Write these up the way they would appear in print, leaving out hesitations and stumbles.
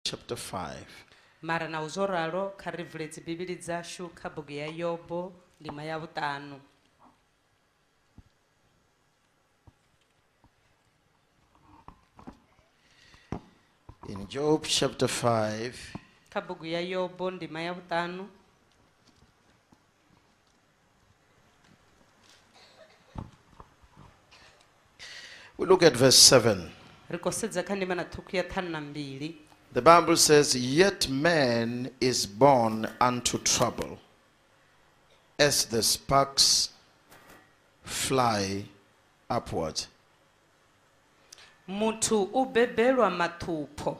chapter 5. Mara na uzoralo karivulezi bibili zashu kabugu ya Yobo lima ya butanu. In Job chapter 5, Kabugu ya Yobo lima ya butanu. we look at verse 7. Rikoseza kandi mana tukuya tana mbili. The Bible says, "Yet man is born unto trouble, as the sparks fly upward." Muthu ubebelwa mathupho.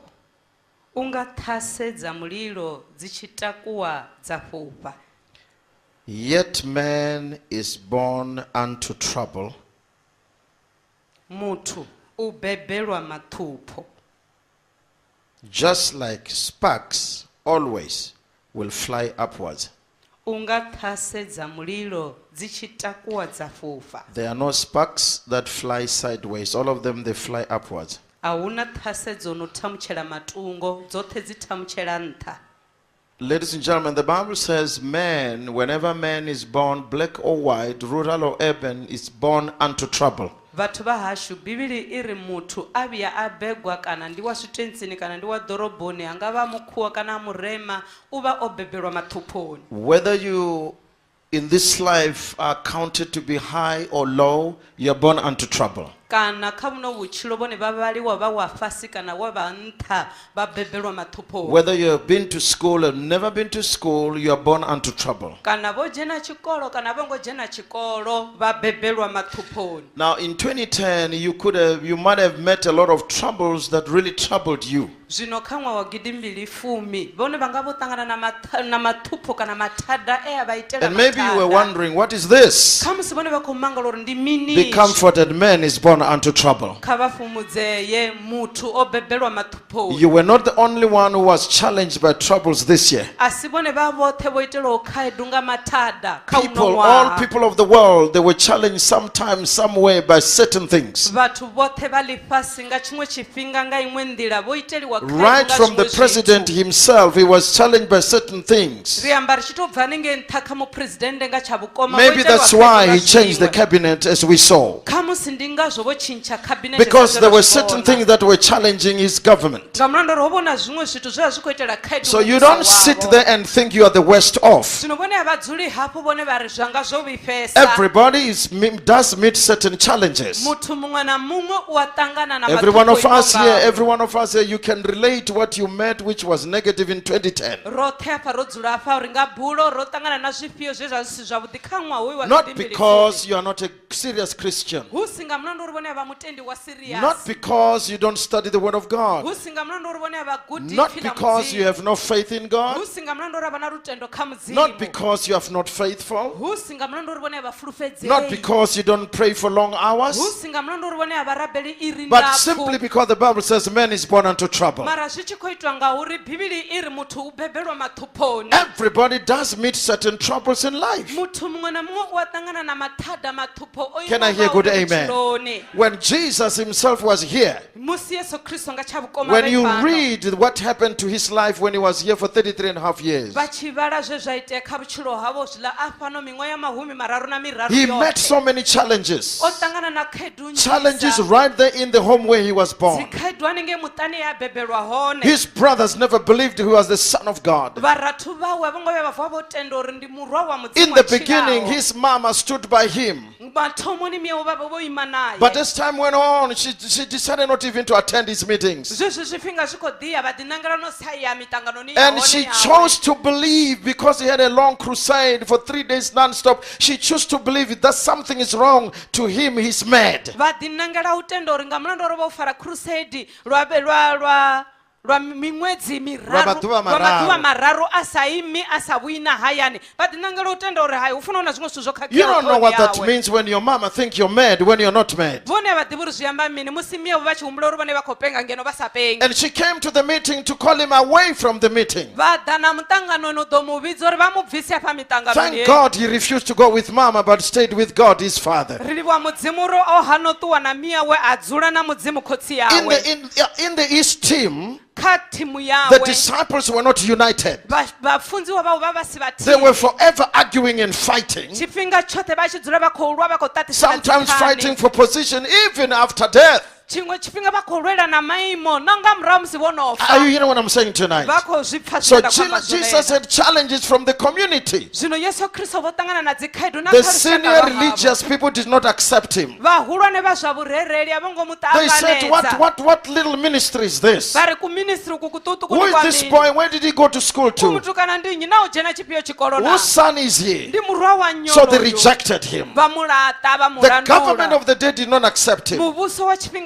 Unga thase za mulilo tshi, takuwa fhufha. Yet man is born unto trouble, Muthu ubebelwa mathupho. just like sparks always will fly upwards. Unga thase za mulilo tshi, takuwa fhufha. There are no sparks that fly sideways. All of them, they fly upwards. Auna thase zono tamuchela matungo zote zitamuchela ntha. Ladies and gentlemen, the Bible says man, whenever man is born, black or white, rural or urban, is born unto trouble. Vatu bahashu bibili iri muthu abia abegwa kana ndiwa switensini kana ndiwa doroboni angava mukhuwa kana murema uba obebelwa mathuphoni. Whether you in this life are counted to be high or low, you are born unto trouble. Kana khamuno butshilo bone babaliwa ba wafasi kana wa bantha babebelwa mathuphoni. Whether you have been to school or never been to school, you are born unto trouble. Kana bo jena chikolo kana bongo jena chikolo babebelwa mathuphoni. Now in 2010, you might have met a lot of troubles that really troubled you. Zwino khamwa wagidimbili fumi bone bangabo tangana na mathupho kana mathada abaitela. And maybe you were wondering, what is this? Khamusi bone bakhomangalo ndi mini. Be comforted, man is born unto trouble. You were not the only one who was challenged by troubles this year. People, all people of the world, they were challenged sometime, some way by certain things. Right from the president himself, he was challenged by certain things. Maybe that's why he changed the cabinet, as we saw. Because there were certain things that were challenging his government. So you don't sit there and think you are the worst off. Everybody does meet certain challenges. Every one of us here, you can relate to what you met which was negative in 2010. Not because you are not a serious Christian. Not because you don't study the Word of God. Not because you have no faith in God. Not because you are not faithful. Not because you don't pray for long hours. But simply because the Bible says man is born unto trouble. Everybody does meet certain troubles in life. Can I hear good amen? When Jesus himself was here, when you read what happened to his life when he was here for 33.5 years, he met so many challenges. Challenges right there in the home where he was born. His brothers never believed he was the Son of God. In the beginning, his mama stood by him. But as time went on, she decided not even to attend his meetings. And she chose to believe, because he had a long crusade for 3 days non-stop. She chose to believe that something is wrong to him. He's mad. You don't know what that means when your mama thinks you're mad when you're not mad. And she came to the meeting to call him away from the meeting. Thank God he refused to go with mama but stayed with God, his father. In the East team, The disciples were not united. They were forever arguing and fighting. Sometimes fighting for position even after death. Are you hearing what I'm saying tonight? So Jesus had challenges from the community. The senior religious people did not accept him. They said, what little ministry is this? Who is this boy? Where did he go to school to? Whose son is he? So they rejected him. The government of the day did not accept him.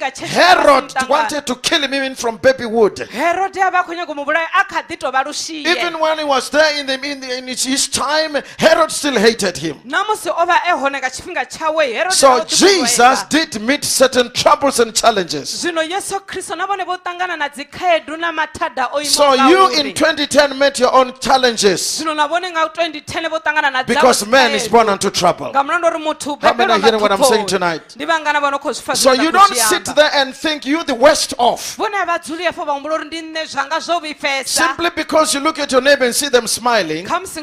Herod wanted to kill him even from babyhood. Even when he was there in his time, Herod still hated him. So Jesus did meet certain troubles and challenges. So you in 2010 met your own challenges. Because man is born unto trouble. How many are hearing what I'm saying tonight? So you don't sit there and think you the worst off. Simply because you look at your neighbor and see them smiling. But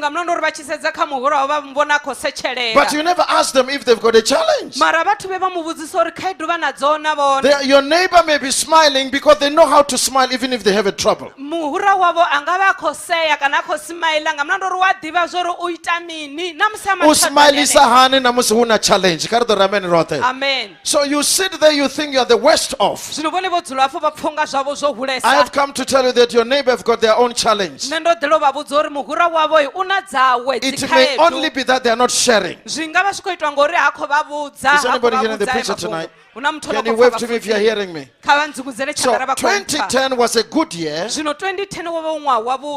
you never ask them if they've got a challenge. Your neighbor may be smiling because they know how to smile even if they have a trouble. Amen. So you sit there, you think you are the worst off. I have come to tell you that your neighbor have got their own challenge. It may only be that they are not sharing. Is anybody hearing the preacher tonight? Can you wave to me if you are hearing me? So 2010 was a good year,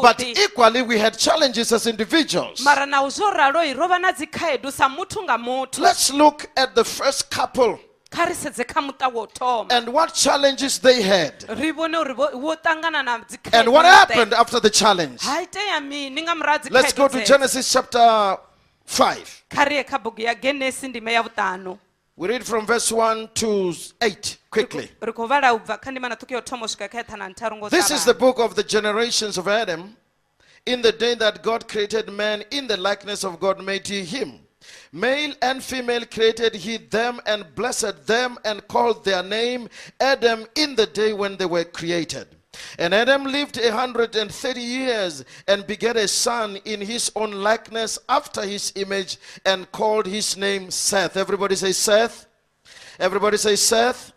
but equally we had challenges as individuals. Let's look at the first couple and what challenges they had, and what happened after the challenge. Let's go to Genesis chapter 5. We read from verse 1 to 8 quickly. This is the book of the generations of Adam. In the day that God created man, in the likeness of God made he him. Male and female created he them, and blessed them, and called their name Adam in the day when they were created. And Adam lived 130 years and begat a son in his own likeness after his image, and called his name Seth. Everybody say Seth. Everybody say Seth.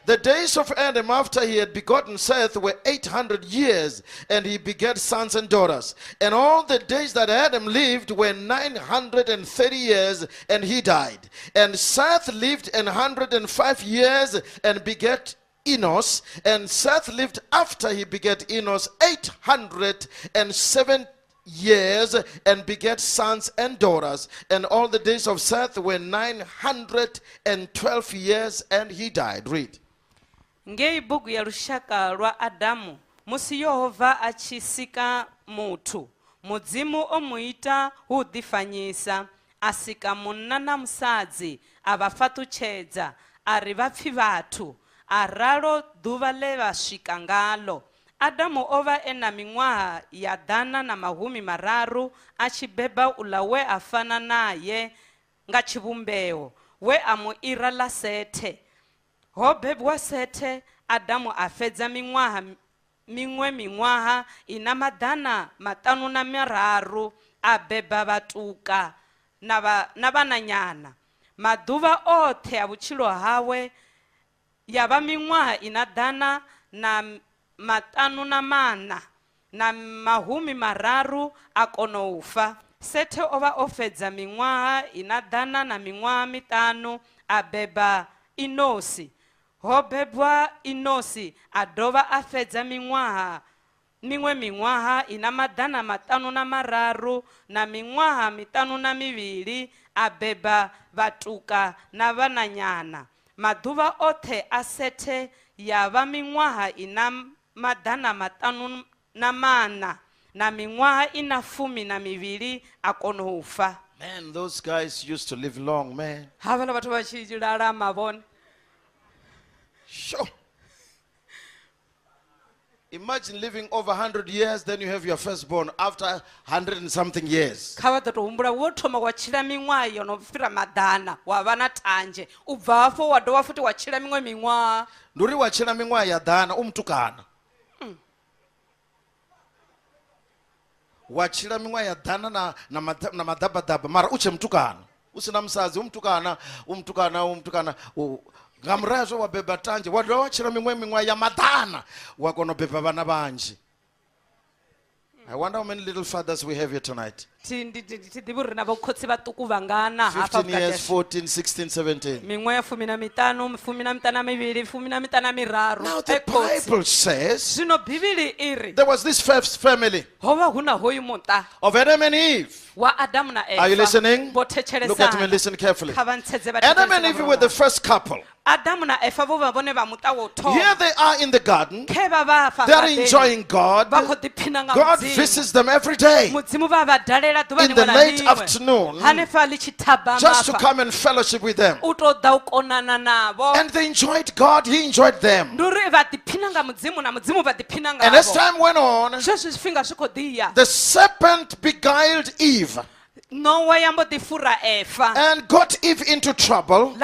The days of Adam after he had begotten Seth were 800 years, and he begat sons and daughters. And all the days that Adam lived were 930 years, and he died. And Seth lived 105 years and begat Enos. And Seth lived after he begat Enos 807 years and begat sons and daughters. And all the days of Seth were 912 years, and he died. Read. Ngeibugu ya rushaka rwa Adamu musi Yehova achisika mutu mudzimu omuita udifanyisa asika munana musadzi abafatuchedza ari bapfi bathu aralo duva levasvika ngalo. Adamu ova ena miṅwaha ya 130 achibeba ulawe afana naye nga chivumbeo we amuira la Sethe. Ho bebwa Sethe, Adamu afedza miṅwaha ina madana 50 abeba vatuka na vananyana. Maduva othe a vutshilo hawe yava miṅwaha ina 150 na 30 a kono ufa. Sethe ova ofedza miṅwaha ina 105 abeba Inosi. Ho bebwa Inosi adova afedza miṅwaha ina 503 na miṅwaha 52 abeba vatuka na vananyana. Maduva othe a Sethe yava miṅwaha ina 504 na miṅwaha ina 12 a kono ufa. Man, those guys used to live long, man. Havala vatu vachilala mavone. Sure. Imagine living over 100 years, then you have your firstborn after 100 and something years. Kha vha ḓo humbula wo thoma wa tshila miṅwaha yo no fhira maḓana wa vha na thanzhe u bva hafho wa dovha futhi wa tshila miṅwe miṅwaha. Ndi uri wa tshila miṅwaha ya ḓana u mutukana. Wa tshila miṅwaha ya ḓana na maḓabadaba mara u tshe mutukana. U sina musadzi u mutukana nga murahu zwo wa beba thanzhe wa dovha wa tshila miṅwaha ya maḓana wa kona u beba vhana vhanzhi. I wonder how many little fathers we have here tonight. 15 years, 14, 16, 17. Now the Bible says there was this first family of Adam and Eve. Are you listening? Look at me and listen carefully. Adam and Eve were the first couple. Here they are in the garden. They are enjoying God. God visits them every day in the late afternoon just to come and fellowship with them. And they enjoyed God, He enjoyed them. And as time went on, the serpent beguiled Eve and got Eve into trouble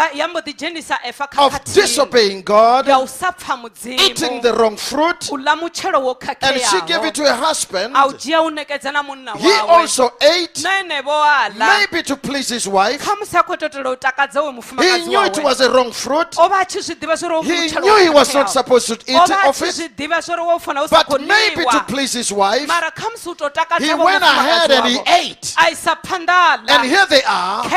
of disobeying God, eating the wrong fruit, and she gave it to her husband. He also ate, maybe to please his wife. He knew it was a wrong fruit. He knew he was not supposed to eat of it, but maybe to please his wife, he went ahead and he ate. And here they are.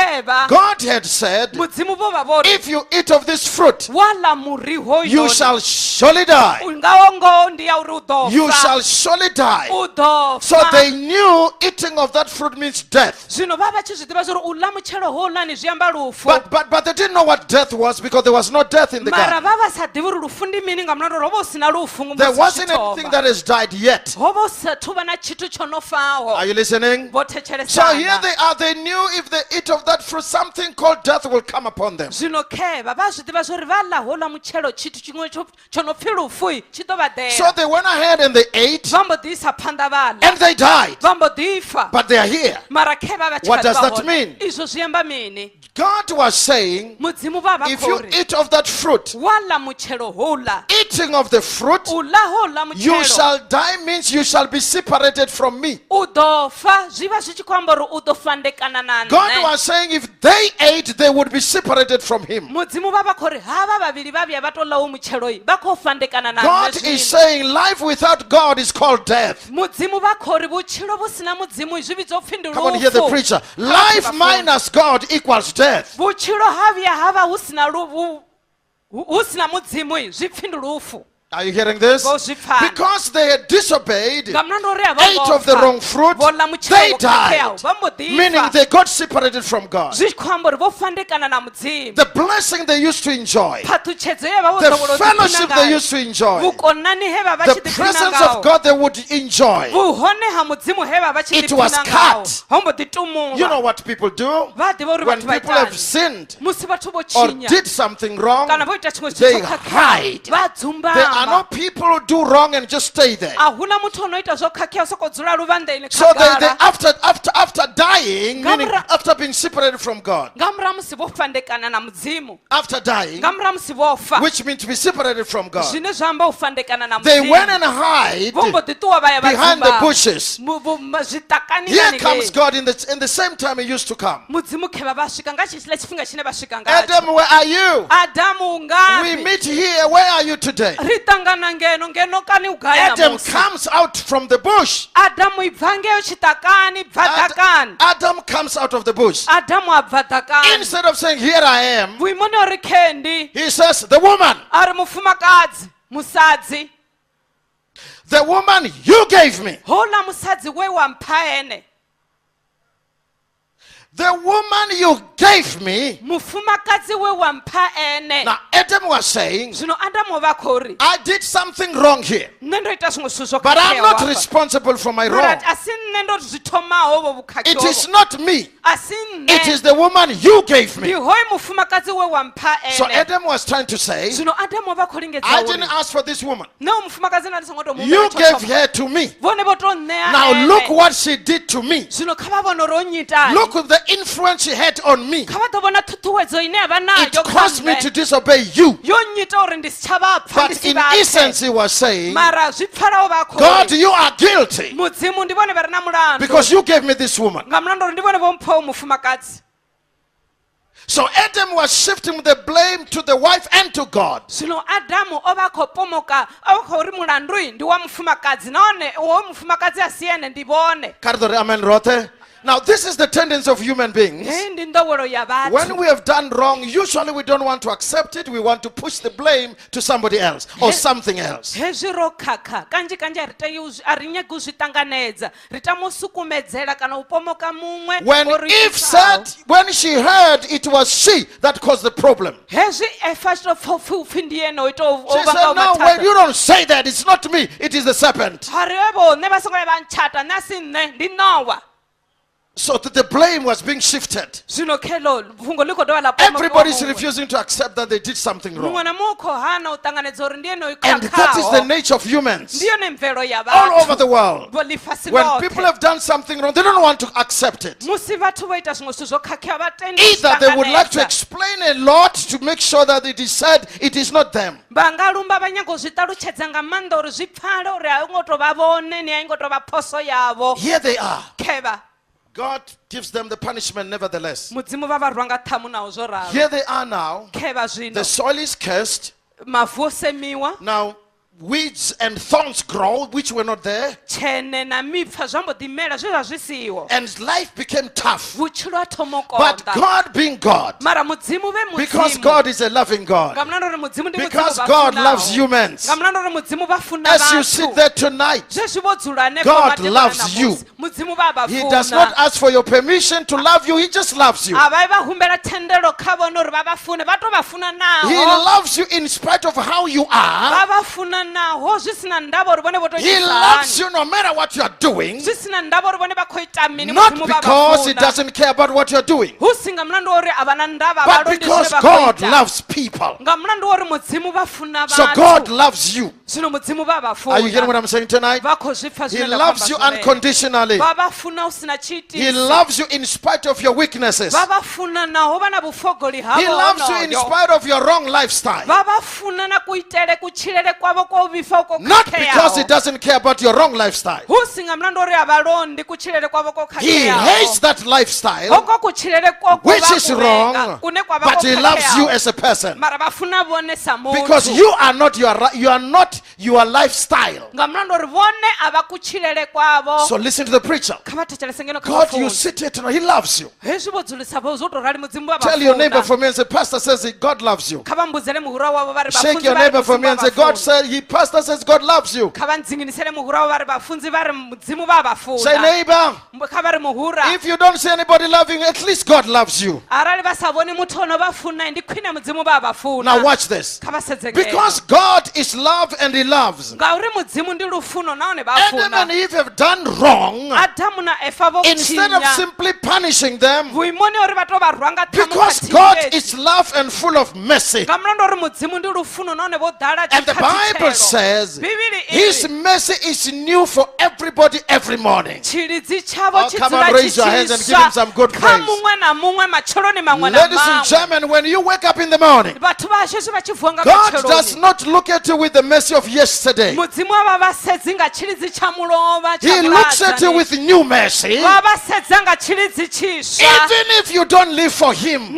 God had said, if you eat of this fruit, you shall surely die. You shall surely die. So they knew eating of that fruit means death. But they didn't know what death was because there was no death in the garden. There wasn't anything that has died yet. Are you listening? So here they are. They knew if they eat of that fruit, something called death will come upon them. So they went ahead and they ate and they died. But they are here. What does that mean? God was saying, if you eat of that fruit, eating of the fruit, you shall die means you shall be separated from me. God was saying if they ate, they would be separated from Him. God is saying life without God is called death. Come on, hear the preacher. Life minus God equals death. Are you hearing this? Because they had disobeyed, ate of the wrong fruit, they died. Meaning they got separated from God. The blessing they used to enjoy, the fellowship they used to enjoy, the presence of God they would enjoy, it was cut. You know what people do? When people have sinned or did something wrong, they hide. There are no people who do wrong and just stay there. So they after dying, meaning after being separated from God, after dying, which means to be separated from God, they went and hide behind the bushes. Here comes God in the same time He used to come. Adam, where are you? We meet here. Where are you today? Adam comes out from the bush. Adam comes out of the bush. Instead of saying, here I am, he says, the woman. The woman you gave me. The woman you gave me. Now Adam was saying, I did something wrong here, but I'm not responsible for my wrong. It is not me. It is the woman you gave me. So Adam was trying to say, I didn't ask for this woman. You gave her to me. Now look what she did to me. Look at the influence she had on me. It caused me to disobey you. But in essence he was saying, God, you are guilty because you gave me this woman. So Adam was shifting the blame to the wife and to God. Now this is the tendency of human beings. When we have done wrong, usually we don't want to accept it. We want to push the blame to somebody else or something else. When Eve said, when she heard, it was she that caused the problem. She said, no, when you don't say that, it's not me, it is the serpent. So that the blame was being shifted. Everybody is refusing to accept that they did something wrong. And that is the nature of humans all over the world. When people have done something wrong, they don't want to accept it. Either they would like to explain a lot to make sure that it is said it is not them. Here they are. God gives them the punishment nevertheless. Here they are now. The soil is cursed. Now weeds and thorns grow, which were not there. And life became tough. But God being God, because God is a loving God, because God loves humans, as you sit there tonight, God loves you. He does not ask for your permission to love you, He just loves you. He loves you in spite of how you are. He loves you no matter what you are doing. Not because He doesn't care about what you are doing, but because God loves people. So God loves you. Are you hearing what I'm saying tonight? He loves you unconditionally. He loves you in spite of your weaknesses. He loves you in spite of your wrong lifestyle. Not because He doesn't care about your wrong lifestyle. He hates that lifestyle, which is wrong, but He loves you as a person. Because you are not your lifestyle. So listen to the preacher. God, you sit here tonight, He loves you. Tell your neighbor for me and say, Pastor says God loves you. Shake your neighbor for me and say, God said, Pastor says God loves you. Say, neighbor, if you don't see anybody loving you, at least God loves you. Now watch this. Because God is love and He loves. Adam and Eve have done wrong. Instead of simply punishing them, because God is love and full of mercy, and the Bible says His mercy is new for everybody every morning. Oh, come on, raise your hands and give Him some good praise. Ladies and gentlemen, when you wake up in the morning, God does not look at you with the mercy of yesterday. He looks at you with new mercy. Even if you don't live for Him,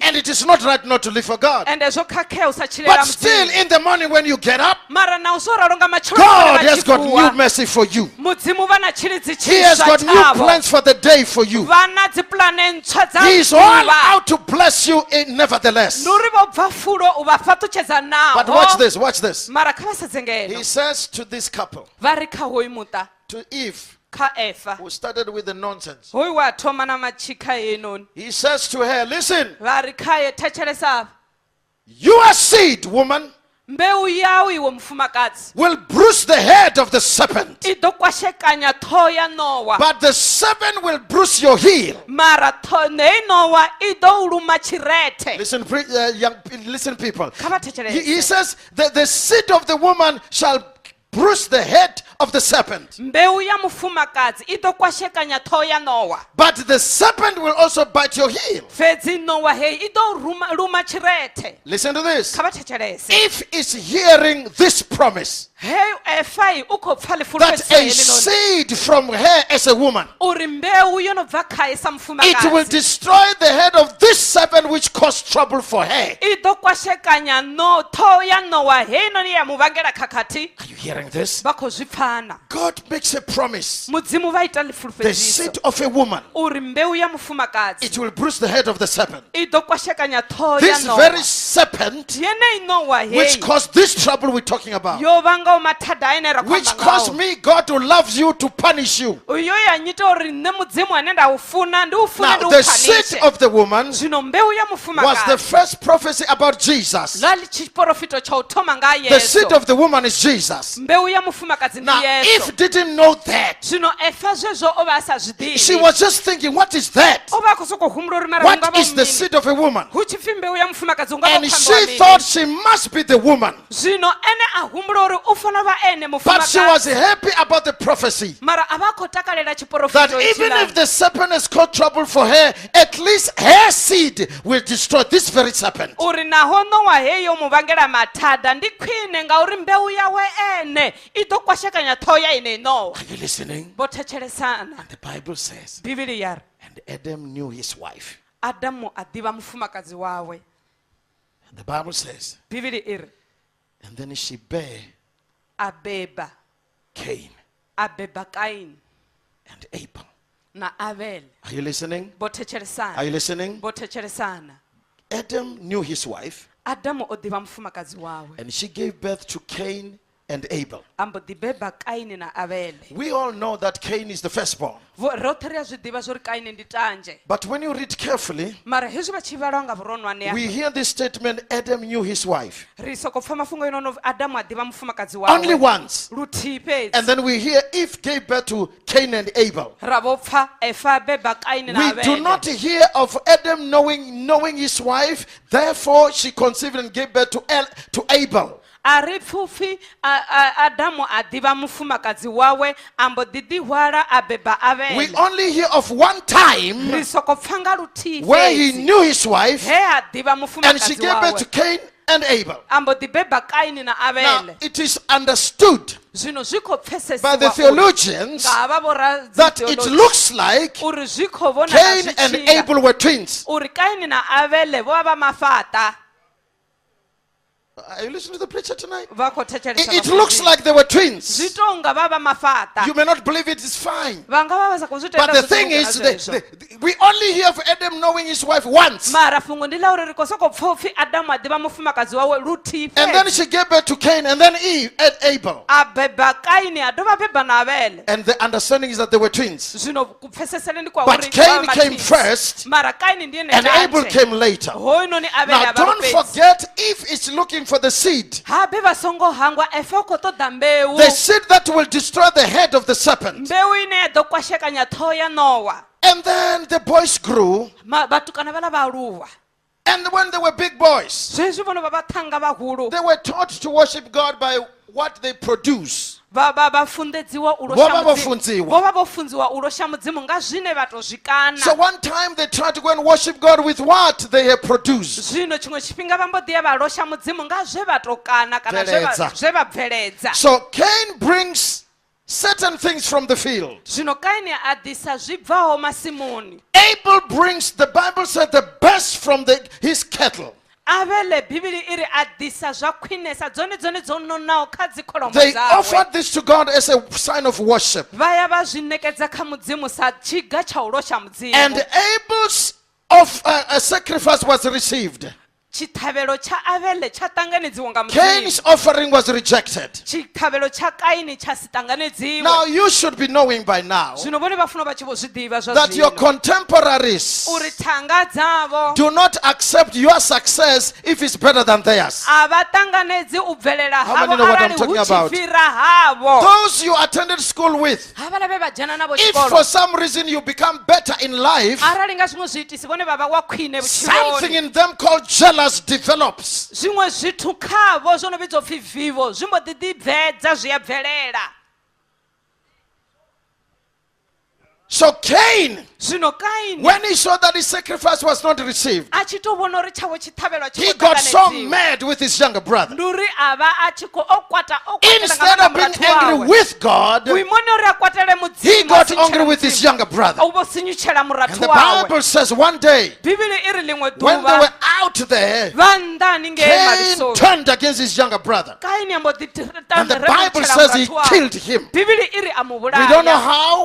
and it is not right not to live for God, but still in the morning when you get up, God has got new mercy for you. He has got new plans for the day for you. He is all out to bless you nevertheless. But watch this, watch this. He says to this couple, to Eve, who started with the nonsense, he says to her, listen, you are seed, woman. mbeu yau iwe mufumakadzi will bruise the head of the serpent, i ḓo kwashekanya ṱhoho ya nowa, but the serpent will bruise your heel. mara hei nowa i ḓo u luma tshirete. Listen, people. Kha vha thetshelese. He says that the seed of the woman shall bruise the head of the serpent, mbeu ya mufumakadzi i ḓo kwashekanya ṱhoho ya nowa, but the serpent will also bite your heel. fhedzi nowa hei i ḓo luma tshirete. Listen to this. Kha vha thetshelese. If it's hearing this promise hei efai u khou pfa that ḽifulufhedzelo a heḽinoni seed from her as a woman, uri mbeu yo no bva khae sa it will mufumakadzi destroy the head of this serpent which caused trouble for her. i ḓo kwashekanya ṱhoho ya nowa heinoni ya muvhangela khakhathi. Are you hearing this? Vha khou zwi pfana. God makes a promise. Mudzimu vha ita The ḽifulufhedziso seed of a woman, uri mbeu ya mufumakadzi it will bruise the head of the serpent. i ḓo kwashekanya ṱhoho ya This very nowa, serpent yenei nowa which hei caused this trouble we're talking about, yo vangaho mathada ane ra which khou caused amba me, God, to love you, to punish you. ngaho, uyo ya nyita uri nṋe mudzimu ane nda u funa ndi u fune Now, ndi u the seed phanishe. of the woman Zwino mbeu ya was the mufumakadzi first prophecy about Jesus. ḽa ḽi tshiporofito tsha u thoma nga The seed yeso, of the woman is Jesus. mbeu ya mufumakadzi ndi Now, yeso. Eve didn't know that. Zwino efa zwezwo o vha a sa zwi She ḓivhi, was just thinking, what is that? o vha a khou sokou humbula uri mara hu What nga vha is the mini? seed of a woman? Hu tshi pfi mbeu ya mufumakadzi hu nga vha And hu she khou ambiwa thought mini? she must be the woman. Zwino ene a humbula uri u fanela u vha ene But she was mufumakadzi, happy about the prophecy mara a vha a khou takalela that tshiporofito even if hetshiḽa, the serpent has caused trouble for her, at least her seed will destroy this very serpent. uri naho nowa hei yo muvhangela mathada ndi khwine ngauri mbeu yawe ene i ḓo kwashekanya ṱhoho ya ine nowa. Are you listening? Vho thetshelesana. The Bible says, Bivhili ya ri and Adam knew his wife. Adamu a ḓivha mufumakadzi wawe. And the Bible says, Bivhili i ri and then she bare a beba Cain Kaini and Abel. na Abel. Are you listening? Vho Are thetshelesana. you listening? Vho thetshelesana. Adam knew his wife, Adamu o ḓivha mufumakadzi wawe, and she gave birth to Cain and Abel. a mbo ḓi beba Kaini na Abele. We all know that Cain is the firstborn. Roṱhe ri a zwi ḓivha zwa uri Kaini ndi tanzhe, But when you read carefully, mara hezwi vha tshi vhalwa nga vhuronwane we hear this statement, Adam knew his wife. ri sokou pfa mafhungo ino no Adamu a ḓivha mufumakadzi Only wawe once. luthihi fhedzi. And then we hear Eve gave birth to Cain and Abel. Ra vho pfa Efa a beba Kaini na We do not Abele. hear of Adam knowing his wife, therefore she conceived and gave birth to Abel. A ri pfupfi Adamu a ḓivha mufumakadzi wawe a mbo ḓi ḓihwala a beba We Abele. only hear of one time Ri sokou pfa nga luthihi where he fhedzi knew his wife he a ḓivha and she mufumakadzi gave birth to wawe Cain and Abel. a mbo ḓi beba Kaini na Now, Abele. it is understood Zwino zwi khou by the pfesesiwa uri- theologians nga havha vho that it radzitheology looks like uri zwi khou vhonala Cain zwi and tshila Abel were twins. uri Kaini na Abele vho vha vha mafhaṱa. Are you listening to the preacher tonight? Vha khou thetshelesa It vhafunzi. looks like they were twins. Zwi tou nga vha vha mafhaṱa. You may not believe it, it's fine. Vha nga vha vha sa khou zwi But tenda the zwi thing songo is, ita zwezwo. we only hear of Adam knowing his wife once. Mara fhungo ndi ḽa uri ri khou sokou pfa upfi Adamu a ḓivha mufumakadzi wawe luthihi And then fhedzi. she gave birth to Cain and then Eve and Abel. A beba Kaini a dovha beba na Abele. And the understanding is that they were twins. Zwino kupfesesele ndi kwa But uri Cain vha came mathisi. first Mara Kaini ndiye and Abel nethathe. came later. Hoyunoni Abele Now a vha don't lupedzi. forget, Eve is looking for the seed. Habe vha songo hangwa Efa u khou ṱoḓa mbeu. The seed that will destroy the head of the serpent. Mbeu ine ya ḓo kwashekanya ṱhoho ya Nowa. And then the boys grew. Vhatukana vhala vha aluwa. And when they were big boys, Zwezwi vhono vha vhaṱhanga vhahulu. they were taught to worship God by what they produce. Vha funḓedziwa u Vho vha losha vho Mudzimu. funziwa. Vho vha vho funziwa u losha Mudzimu nga zwine vha tou zwi kana. So one time they tried to go and worship God with what they had produced. Zwino tshiṅwe tshifhinga vha mbo ḓi ya vha losha Mudzimu nga zwe vha tou kana kana zwe vha bveledza. So Cain brings certain things from the field. Zwino Kaini a ḓisa zwi bvaho masimuni. Abel brings, the Bible said, the best from his cattle. Abele Bibili iri a ḓisa zwa khwinesa dzone dzo nonaho kha dzi kholomo They dzawe. offered this to God as a sign of worship. Vha ya vha zwi ṋekedza kha Mudzimu sa tshiga tsha u losha Mudzimu. And Abel's sacrifice was received. chitabelo cha Abele cha tanganedziwa nga Cain's offering was rejected. chitabelo cha Kaini cha sitanganedziwa. Now you should be knowing by now Zvino vone vafuna vachivozvidiva that your contemporaries uri thanga dzavo do not accept your success if it's better than theirs. avatanganedzi ubvelela How havo many know what I'm arali talking about? huchifira havo. Those you attended school with, Havala vevajana navo if chikolo for some reason you become better in life, arali nga zvimwe zviitisi vone vava wakhwine something vuchiloni in them called jealous develops. zvimwe zvithu khavo zvonovidzwa pfi vivo zvimbodi dibvedza zviyabvelela. So Cain, Zvino Kaini when he saw that his sacrifice was not received, achitovona uri chavo chithabelwa he got so mad with his younger brother. nduri ava achiko okwata Instead of being angry with God, kuimoni uri akwatele he mudzimu got angry with his younger brother. uvosinyuchela And muratu the wawe. Bible says one day, Bibili iri limwe when they duva were out there, vandani Cain ngeemalisovi turned against his younger brother. Kaini And the Bible says he killed him. Bibili iri We don't know how,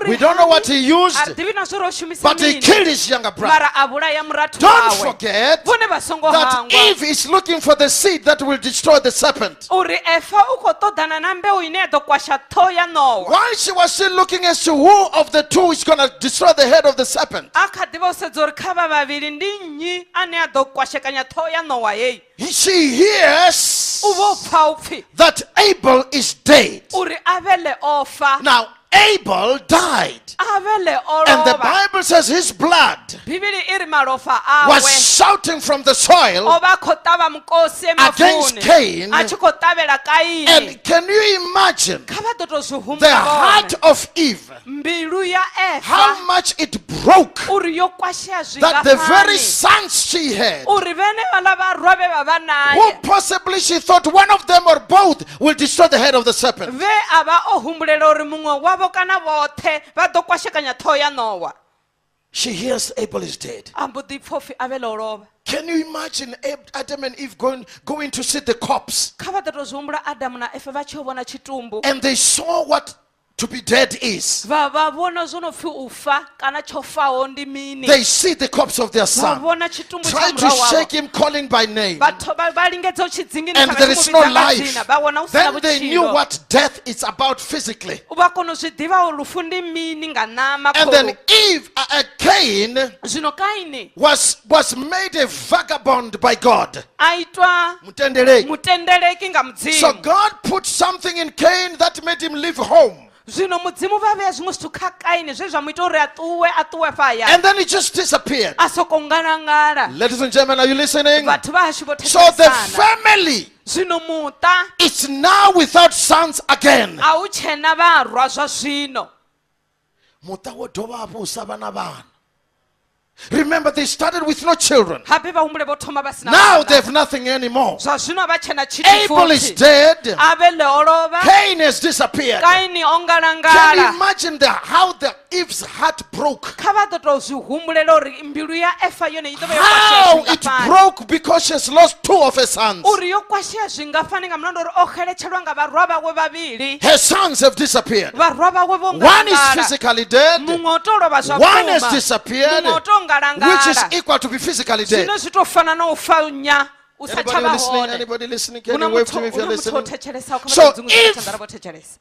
we don't know what he used, aritivi nazvoro shumisa but he mini killed his younger brother. mara avuraya muratu Don't wawe. forget Vone vasongo that hangwa Eve is looking for the seed that will destroy the serpent. uri efa uko todana na mbeu ine yadokwasha tho ya Nowa. While she was still looking as to who of the two is going to destroy the head of the serpent, akhadiva usedza uri khava vaviri ndi nnyi ane adokwashekanya tho ya Nowa yeyi she hears uvopfa upfi that Abel is dead. uri Avele ofa. Now, Abel died. Avele And the olova. Bible says his blood Bibili iri malofa was awe shouting from the soil. ova khotava mukosi Against Cain. emafuni achikotavela Kaini. And can you imagine khava totozvihumba the heart of Eve? mbilu ya How efa much it broke uri yokwashiya that the very zvingafani sons she had, uri vene vala varwave vava who naye possibly she thought one of them or both will destroy the head of the serpent. ve ava ohumbulela uri mumwe wavo kana vothe vadokwashekanya tho ya Nowa. She hears Abel is dead. ambodi pfofi Avele olova. Can you imagine Adam and Eve going to see the corpse? khava totozvihumbula Adamu na Efa vachiovona chitumbu And they saw what to be dead is. vavona zvonopfi ufa kana chofawo ndi mini. They see the corpse of their son, vavona chitumbu try to shake him, calling by name. valingedza uchidzinginisa And there is no life. vachimuvisa vaona usina Then they knew vuchilo what death is about physically. vakona zvidiva lufu ndi mini nga nama And then Eve, Cain zvino Kaini was made a vagabond by God. aitwa Mutendeleki. mutendeleki nga So mudzimu. God put something in Cain that made him leave home. zvino mudzimu vaveya zvimwe zvithu kha Kaini zve zvamuita uri atuwe paya And then he just disappeared. asokongana Ladies and gentlemen, are you listening? vathu vahashi So the vothesana family zvino muta is now without sons again. auchena varwa zva zvino. Muta wo dovha hafhu u sa vha na vhana. Remember, they started with no children. habe vahumbule vothoma vasina Now vana. they have nothing anymore. zva zvino vachena Abel is chiti dead. Avele olova. Cain has disappeared. Kaini Can you ongalangala. imagine how the Eve's heart broke? khava totozvihumbulela uri mbilu ya Efa yone itove How it broke because she has lost two of her sons. uri yokwashiya zvingafani nga mulandu uri ohelechelwa nga varwa vave vavili. Her sons have disappeared. varwa vave One is vongalangala. physically dead, mumwe otolova zva one has pfuma. disappeared, mumwe which is otongalangala. equal to be physically dead. zvino zvitofana noufa nya Anybody listening? usachava Anybody listening? Can una you wave to me if you're muthu listening? otechelesa So ukavaadzunguzaaavotecheresa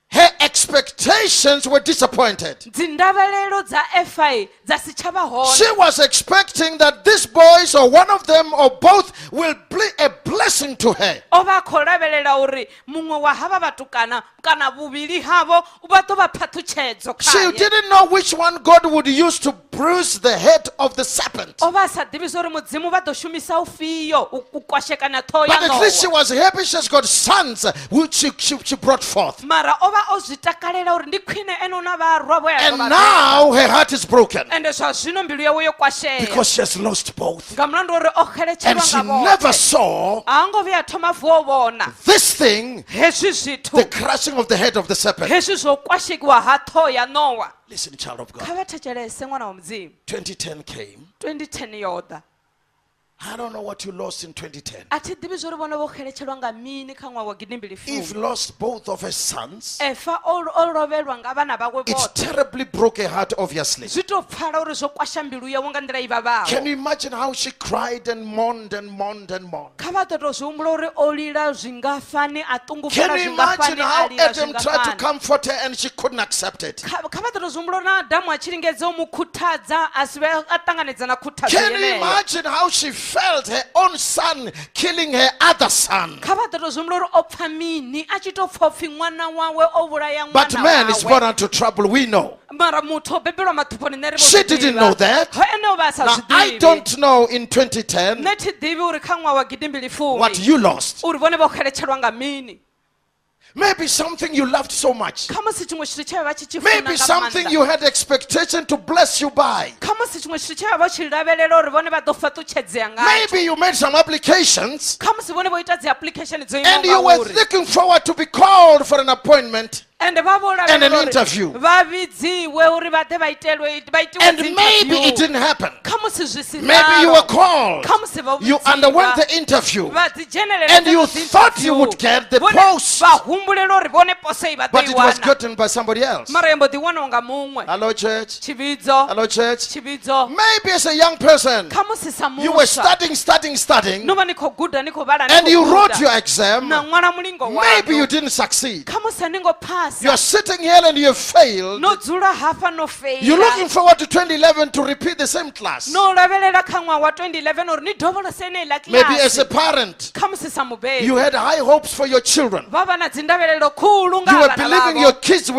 Her expectations were disappointed. dzindavelelo dza Efai dzasichava hone. She was expecting that these boys, or one of them, or both, will be a blessing to her. ova kho lavelela uri mumwe wa hava vatukana kana vuvili havo uva tova phathuchedzo She khaye. didn't know which one God would use to bruise the head of the serpent. ova sa divisi uri mudzimu va to shumisa ufiyo ukwashekana tho But ya at least she Nowa. was happy she's got sons which she brought forth. mara ova ozvitakalela uri ndi khwine ene una varwa And voya now her heart is broken ende zva zvino mbilu yawe yokwasheya because she has lost both. nga mulandu uri And ohelechelwa she nga never vote saw haangovi athoma vuovona this thing, hezvi the zvithu crushing of the head of the serpent. hezvi zvokwashekiwa ha tho ya Nowa. Listen, child of God. kha va thetshelese n'wana wa mudzimu. 2010 came. 2010 yoda I don't know what you lost in 2010. athi ḓivhi zwo ri vhone vho xeletshelwa nga mini kha ṅwaha wa Eve gidimbili lost both of her sons. efa o lovhelwa nga vhana vhawe It vhoṱhe terribly broke her heart, obviously. zwi tou pfala uri zwo kwasha mbilu yawe nga nḓila i vhavhaho Can you imagine how she cried and mourned and mourned and mourned? kha vha ḓo tou zwi humbula uri o lila zwingafhani a Can ṱungufhala you imagine zwingafhani a how lila Adam tried to zwingafhani comfort her and she couldn't accept it? kha vha ḓo tou zwi humbula uri na adamu a tshi lingedza u mu khuthadza a si vhe a ṱanganedza na khuthadzo Can you yeneyo imagine how she felt her own son killing her other son? kha vha ḓo tou zwi humbula uri o pfa mini a tshi tou pfa upfi ṅwana wawe o vhulaya But man is born wawe into trouble, we know. mara muthu o bebelwa mathuphoni nṋe ri vho She zwi didn't ḓivha. know that. Ho ene o vha a sa Now, zwi I ḓivhi don't know in 2010 nṋe thi ḓivhi uri kha ṅwaha wa gidimbili what fumi you lost. uri vhone vho xeletshelwa nga mini Maybe something you loved so much. kha musi tshiṅwe tshithu tshe vha vha tshi tshi funa Maybe nga something maanḓa you had expectation to bless you by. kha musi tshiṅwe tshithu tshe vha vha tshi lavhelela uri vhone vha ḓo fatutshedziya ngatsho Maybe you made some applications kha musi vhone vho ita dzi application dzo and you imaho were ngauri looking forward to be called for an appointment. and vha vho And an lavhelela interview. uri vha vhidziwe uri vha ḓe vha itiwe And dzi maybe it interview. didn't happen. kha musi zwi si Maybe you were called. kha musi vha You underwent the interview. vha dzi dzhenelela And you dzedzo dzi thought you would interview. get the Vhone post. vha humbulela uri vhone poso i vha ḓo But i it was wana gotten by somebody else. mara yambo ḓi wanaho nga muṅwe Hello, church. tshivhidzo Hello, church. tshivhidzo Maybe as a young person, kha musi sa you were muswa studying, no vha ni khou guda ni khou vhala ni and khou you wrote guda. your exam. na ṅwala mulingo Maybe you wanu didn't succeed. kha musi a ni ngo phasa You're sitting here and you failed. no dzula hafha no You're looking feila forward to 2011 to repeat the same class. no lavhelela kha ṅwaha wa 2011 uri ni dovholose eneiḽa Maybe as a kilasi parent, kha musi sa mubebi you had high hopes for your children. vha vha na dzi ndavhelelo khulu nga You were vhana believing vhavho. your kids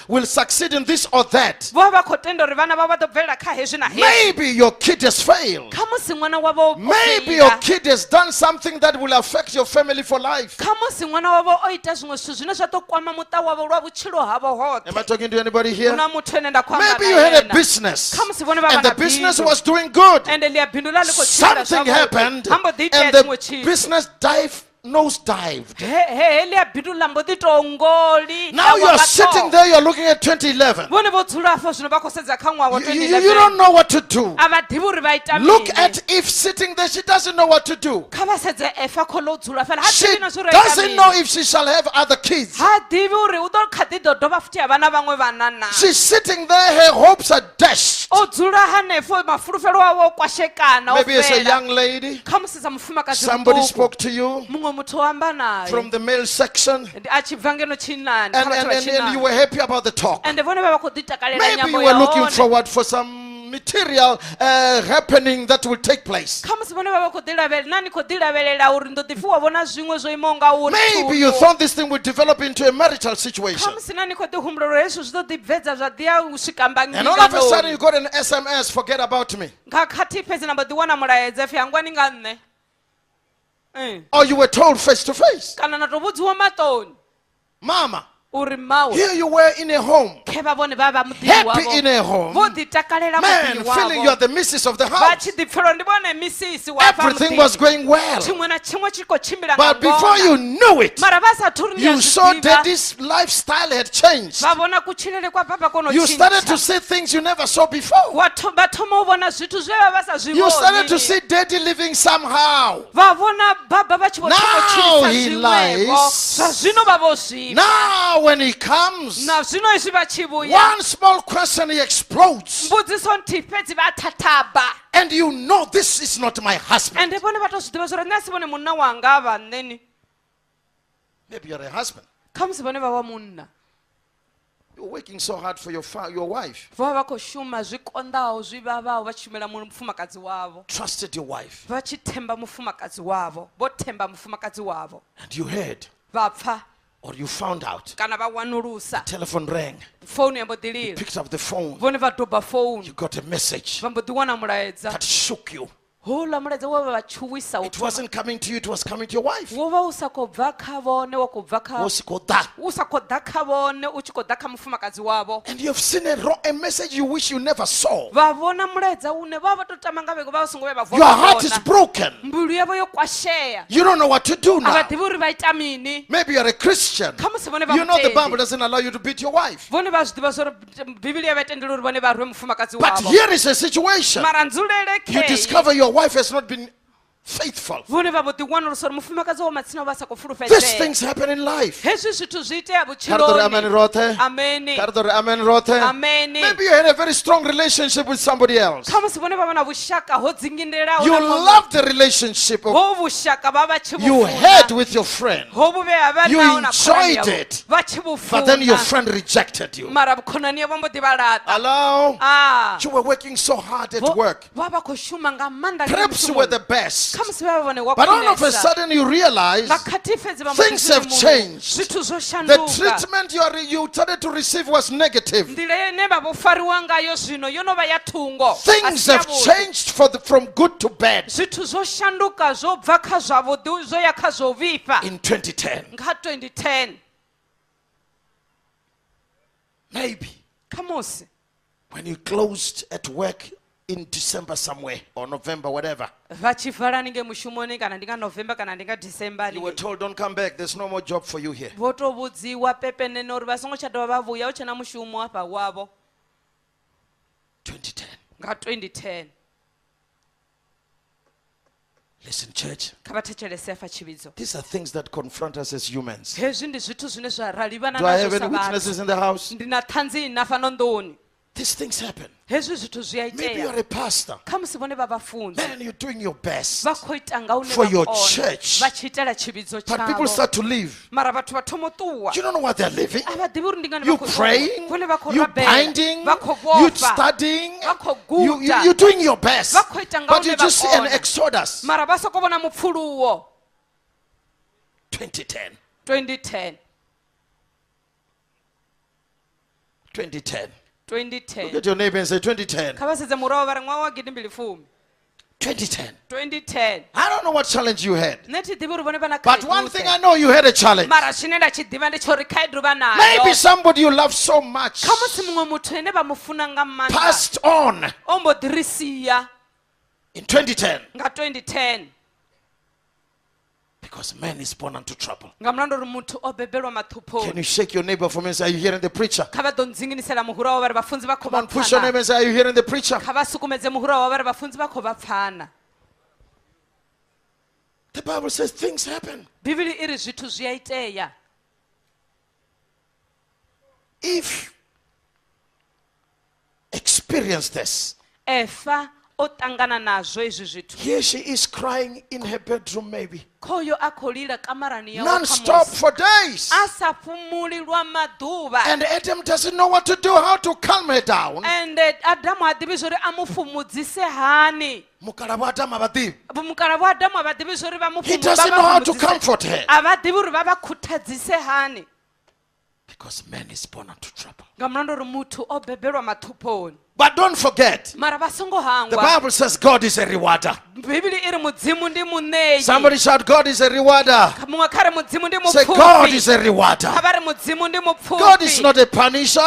will succeed in this or that. vho vha khou tenda uri vhana vha vha ḓo bvelela kha hezwi na hezwi Maybe your kid has failed. kha musi ṅwana wavho o Maybe your feila kid has done something that will affect your family for life. kha musi ṅwana wavho o ita zwiṅwe zwithu zwine zwa ḓo kwama muṱa wavho lwa vhutshilo havho Am I hoṱhe talking to anybody here? huna muthu ene nda khou amba Maybe na you had a yena. business kha musi vhone vha vha and the na business bindu was doing good. ende ḽia bindu ḽa ḽi khou tshimbila Something happened zwavhuḓi hambo ḓi itea and tshiṅwe the tshithu business nosedived. ḽia bindu ḽa mbo ḓi tou ngoli Now you're sitting there, you're looking at 2011. vhone vho dzula afho zwino vha khou sedza kha ṅwaha wa You don't 2011 know what to do. a vha ḓivhi uri vha ita Look mini at Eve sitting there, she doesn't know what to do. kha vha sedze efa kho ḽo dzula fela ha She ḓivhi na zwo uri a ita doesn't know mini if she shall have other kids. ha ḓivhi uri u ḓo kha ḓi ḓo dovha futhi a vha na vhaṅwe vhana na She's sitting there, her hopes are dashed. o dzula hanefo mafulufelo awe o kwashekana o Maybe as a fela young lady, kha musi sa mufumakadzi somebody muṱuku spoke to you muṅwe muthu o amba naye from the male section, a tshi bva ngeno tshinani and, kha vhathu vha and you tshinani were happy about the talk. ende vhone vha vha khou ḓi takalela Maybe you nyambo were ya looking hone forward for some material happening that will take place. kha musi vhone vha vha khou ḓi lavhelela na ni khou ḓi lavhelela uri ndo ḓi pfi wa vhona zwiṅwe zwo imaho nga uri Maybe you thought this thing would develop into a marital situation. kha musi na ni khou ḓi humbula uri hezwi zwi ḓo ḓi bvedza zwa ḓi ya u swika And all of a sudden you mbangikanoni got an SMS, forget about me. nga khathihi fhedzi na mbo ḓi wana mulaedza pfi hangwani nga nṋe Or you were told face to face, kana na tou vhudziwa maṱoni Mama, uri mawe here you were in a home, khe vha vhone vha vha muḓini happy in wavho a home, vho ḓi takalela man, muḓini feeling you're wavho the missus of the vha house. tshi ḓi pfela ndi vhone misisi wa afha Everything was muḓini going well. tshiṅwe na tshiṅwe tshi khou tshimbila nga But before ngona you knew it, mara vha sa thuri ndi a you saw zwi ḓivha daddy's lifestyle had changed. vha vhona kutshilele kwa papa kono You started to tshintsha see things you never saw before. vha thoma u vhona zwithu zwe vha vha sa zwi You started to vhoni see daddy living somehow. vha vhona baba vha tshi vho Now tshilisa he zwiṅwevho lies. zwa zwino vha vho zwifha Now when he comes, na zwino hezwi vha tshi vhuya one small question he explodes. mbudziso nthihi fhedzi vha thathaba And you know this is not my husband. ende vhone vha tou zwi ḓivha zwo uri nṋe a si vhone munna wanga vha nneni Maybe you're a husband. kha musi vhone vha wa munna You're working so hard for your wife. vho vha vha khou shuma zwi konḓaho zwi vhavhaho vha tshi shumela mufumakadzi wavho Trusted your wife. vha tshi themba mufumakadzi wavho vho themba mufumakadzi wavho And you heard vha pfa or you found out. kana vha wanulusa Telephone rang. founu ya mbo ḓi lila Picked up the phone. vhone vha doba You founu got a message vha mbo ḓi wana mulaedza that shook you. houḽa mulaedza wo vha vha tshuwisa It wasn't coming to you, it was coming to your wife. wo vha u sa khou bva kha vhone wa khou bva kha u sa khou ḓa kha vhone u tshi khou ḓa kha mufumakadzi wavho And you've seen a message you wish you never saw. vha vhona mulaedza une vha vha tou tama nga vhege vha songo vhe vha Your heart is vhona broken. mbilu yavho yo kwashea You don't know what to do a now. vha ḓivhi uri vha ita mini Maybe you're a Christian. kha musi vhone vha You know the Bible mutendi doesn't allow you to beat your wife. vhone vha zwi ḓivha zwo uri bivhili ya vha tendeli uri vhone vha rwe mufumakadzi But wavho here is a situation. mara ndzulele You discover your your wife has not been faithful. These things happen in life. Maybe you had a very strong relationship with somebody else. You love the relationship you had with your friend. You enjoyed it. But then your friend rejected you. Hello? You were working so hard at work. Perhaps you were the best. But all of a sudden you realize things have changed. The treatment you started to receive was negative. Things have changed from good to bad. In 2010. Maybe. When you closed at work in December somewhere or November, whatever. You were told, don't come back, there's no more job for you here. 2010. Listen, church. These are things that confront us as humans. Do I have any witnesses in the house? These things happen. Maybe you're a pastor. Man, you're doing your best for your church. But people start to leave. You don't know what they're living. You're praying. You're binding. You're studying. You're doing your best. But you just see an exodus. 2010. 2010. Look at your neighbor and say 2010. 2010. I don't know what challenge you had. But one thing I know, you had a challenge. Maybe somebody you love so much passed on in 2010. Because man is born unto trouble. Can you shake your neighbor for me and say, are you hearing the preacher? Come on, push your neighbor and say, are you hearing the preacher? The Bible says things happen. If experience this. Here she is crying in her bedroom maybe. Non-stop for days. And Adam doesn't know what to do, how to calm her down. He doesn't know how to comfort her. Because man is born unto trouble. But don't forget, the Bible says God is a rewarder. Somebody shout, God is a rewarder. Say, God is a rewarder. God is not a punisher.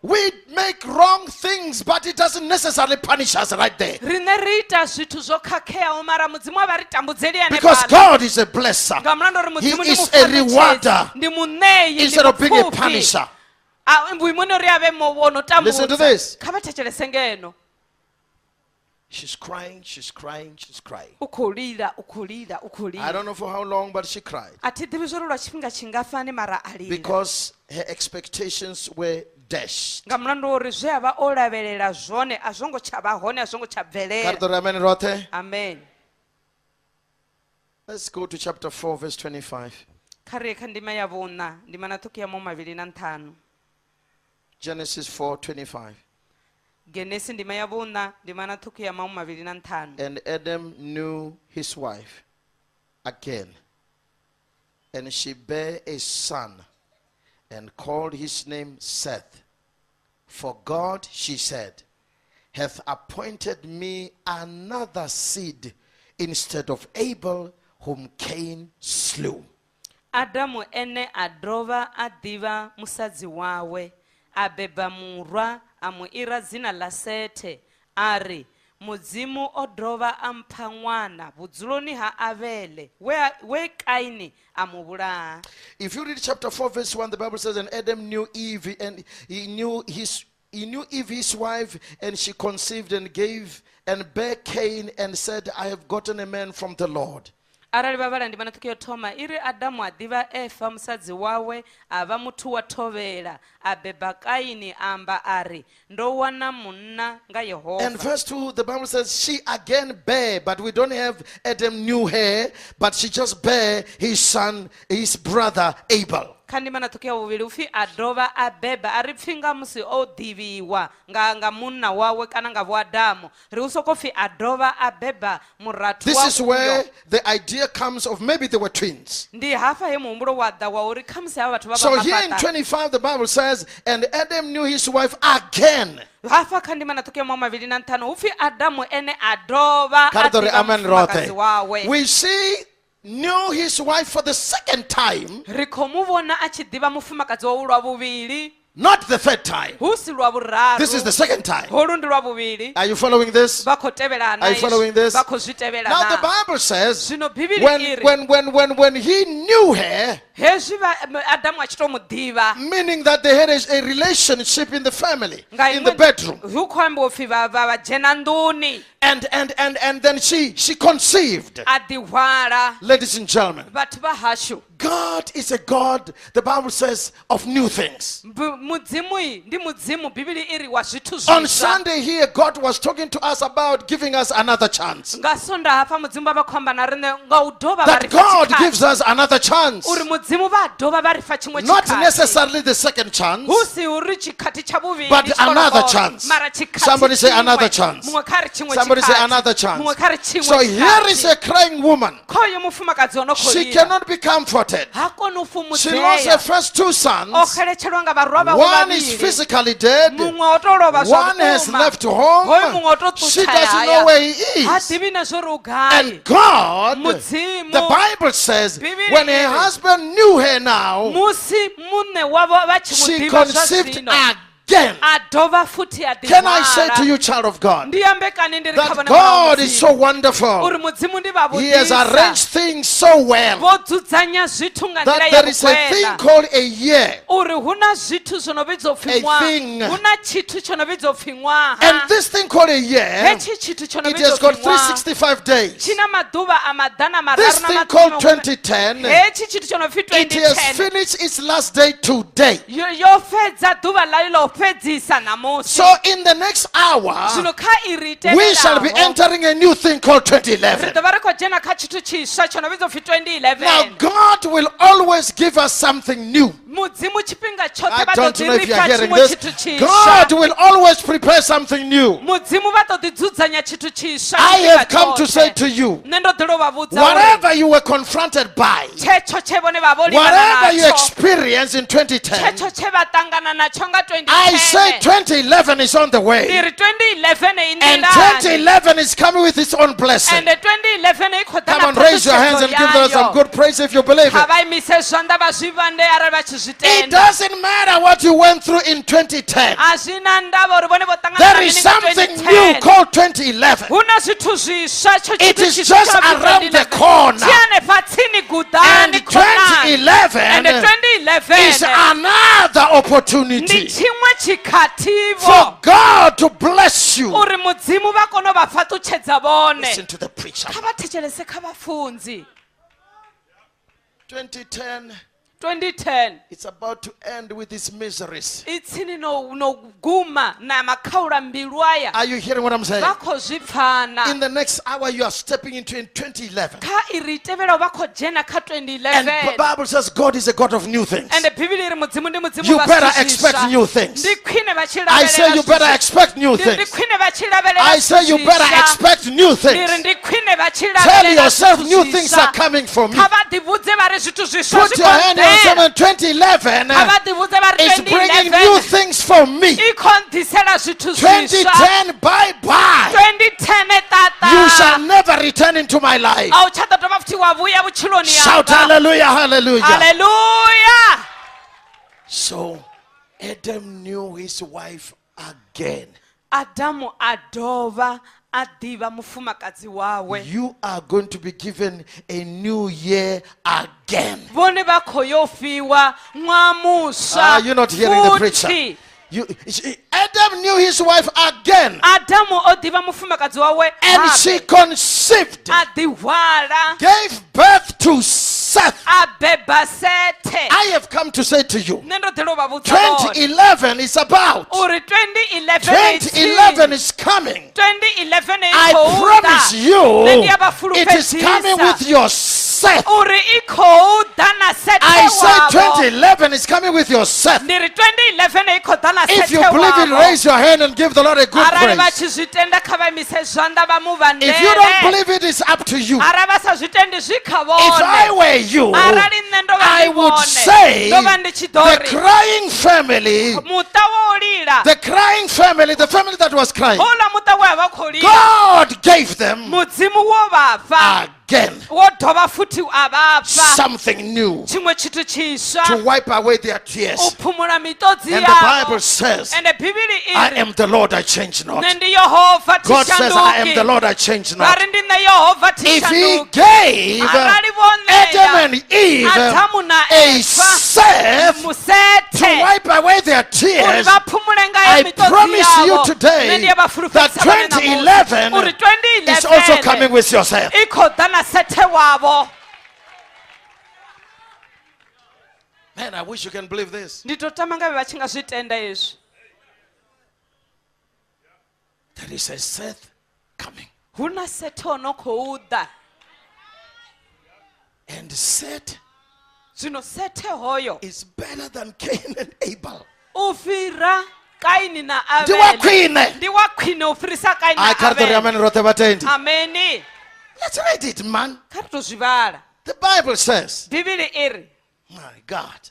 We make wrong things, but it doesn't necessarily punish us right there. Because God is a blesser. He is a rewarder instead of being a punisher. Listen to this. She's crying. I don't know for how long, but she cried. Because her expectations were dashed. Amen. Let's go to chapter 4, verse 25. Genesis 4:25. And Adam knew his wife again, and she bare a son, and called his name Seth. For God, she said, hath appointed me another seed instead of Abel, whom Cain slew. Adamu ene adrova adiva musadzi wawe abeba murwa amuira zina la Sete ari mudzimu odrova ampa mwana budzuloni ha Avele we Kaini amubula. If you read chapter 4 verse 1, the Bible says, and Adam knew Eve, and he knew he knew Eve his wife, and she conceived and gave and bare Cain and said, I have gotten a man from the Lord. arali vavalandi vana tukiyotoma iri adamu adiva efa musadzi wawe ava muthu wa thovela abeba kaini amba ari ndowana munna nga Yehova. And verse 2, the Bible says she again bare, but we don't have Adam knew her, but she just bare his son, his brother Abel. kandi mana tukia uvili ufi adova abeba aripfinga musi odiviwa nga munna wawe kana nga Adamu riuso kofi adova abeba muratu. This is where the idea comes of maybe they were twins. Ndi hafa he muumbulo wa dawa uri kamse ava batu baba So here in 25 the Bible says, and Adam knew his wife again. hafa kandi mana tukia mwa mavili na ntano ufi Adamu ene adova adiva mfumakazi wawe. We see knew his wife for the second time, not the third time. This is the second time. Are you following this? Are you following this? Now the Bible says when he knew her, meaning that they had a relationship in the family, in the bedroom, and then she conceived. Ladies and gentlemen, God is a God, the Bible says, of new things. On Sunday here, God was talking to us about giving us another chance. That God gives us another chance. Not necessarily the second chance, but another chance. Somebody say another chance. Somebody say another chance. So here is a crying woman. She cannot be comforted. She lost her first two sons. One is physically dead. One has left home. She doesn't know where he is. And God, the Bible says, when her husband knew her now, she conceived again. Can I say to you, child of God, that God is so wonderful. He has arranged things so well that there is a thing called a year. And this thing called a year, it has got 365 days. This thing called 2010, it has finished its last day today. So in the next hour, we shall be entering a new thing called 2011. Now God will always give us something new. I don't know if you are hearing this. God will always prepare something new. I have come to say to you, whatever you were confronted by, whatever you experienced in 2010, I say 2011 is on the way. And 2011 is coming with its own blessing. Come on, raise your hands and give them some good praise if you believe it. It doesn't matter what you went through in 2010. There is something new called 2011. It is just around the corner. And 2011 is another opportunity for God to bless you. Listen to the preacher. 2010, it's about to end with its miseries. Are you hearing what I'm saying? In the next hour, you are stepping into in 2011. And the Bible says God is a God of new things. You better expect new things. I say you better expect new things. I say you better expect new things. Tell yourself new things are coming for me. Put your hand on someone. 2011 is bringing new things for me. 2010, bye-bye. You shall never return into my life. Shout hallelujah, hallelujah. Hallelujah. So Adam knew his wife again. Adamu adova. You are going to be given a new year again. You're not hearing the preacher. Adam knew his wife again. Adamu odiva mufumakadzi wawe And she conceived, adiwala, gave birth to Seth. abeba Sete. I have come to say to you, Nendo telo babutsa Lord. 2011 is about. Uri 2011 2011 is coming. 2011 I promise you, it is coming with your Seth. Uri ikhoda na Sete I wabo. say 2011 is coming with your Seth. Ndiri 2011 ikhoda na Sete If you believe it, wabo. raise your hand and give the Lord a good Arali praise. vachizvitenda kavamise zvanda vamuva If you don't believe it, it's up to you. ara vasazvitendi If I zvikavone. were you, Arali nne ndova I would ndivone. say Ndova the ndichidori. crying family, Muta wolira. the crying family, the family that was crying, Hola muta wavakolira. God gave them Mudzimu wovava. again Wodhova futi avava. something new Chimwe chitu to chisva. wipe away their tears. Upumula mitodzi And the Bible yavo. says, Ende Bibili I iri. am the Lord, I change not. Nendi Yehova God says, I am the tishanduki. Lord, I change not. Vari ndine Yehova If he tishanduki. gave Arali Adam voneya. and Eve Adamu na a Eva. Seth to Musete. wipe away their Uri tears, vapumule ngayo I mitodzi promise you yavo. today Nendi that yavafurufisa vane namusi. 2011 Uri 2011 is also coming with your Seth. ikhoda na Sete wavo. Man, I wish you can believe this. Nditotama ngave vachingazvitenda izvi. There is a Seth coming. Huna Sete unokouda. And Seth Zvino Sete hoyo is better than Cain and Abel. ufira Kaini na Ndiwakwine. Ndiwakwine ufirisa Kaini I na can't remember what they Ameni. Let's read it, man. Karitozvivala. The Bible says, Bibili iri. my God.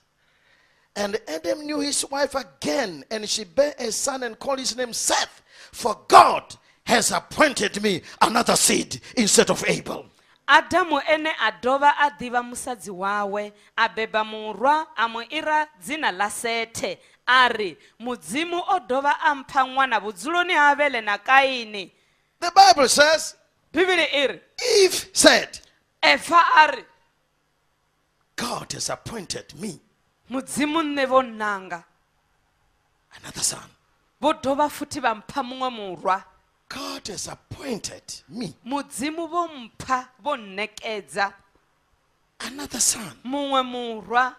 And Adam knew his wife again, and she bare a son and called his name Seth, for God has appointed me another seed instead of Abel. Adamu ene adova adiva musadzi wawe abeba murwa amuira dzina la Sete ari mudzimu odova ampa mwana budzuloni havele na Kaini. The Bible says, Bibili iri. Eve said, Eva ari God has appointed me mudzimu nne vonanga another son. vodova futi vampa mumwe murwa. God has appointed me Mudzimu vompa vonnekedza another son mumwe murwa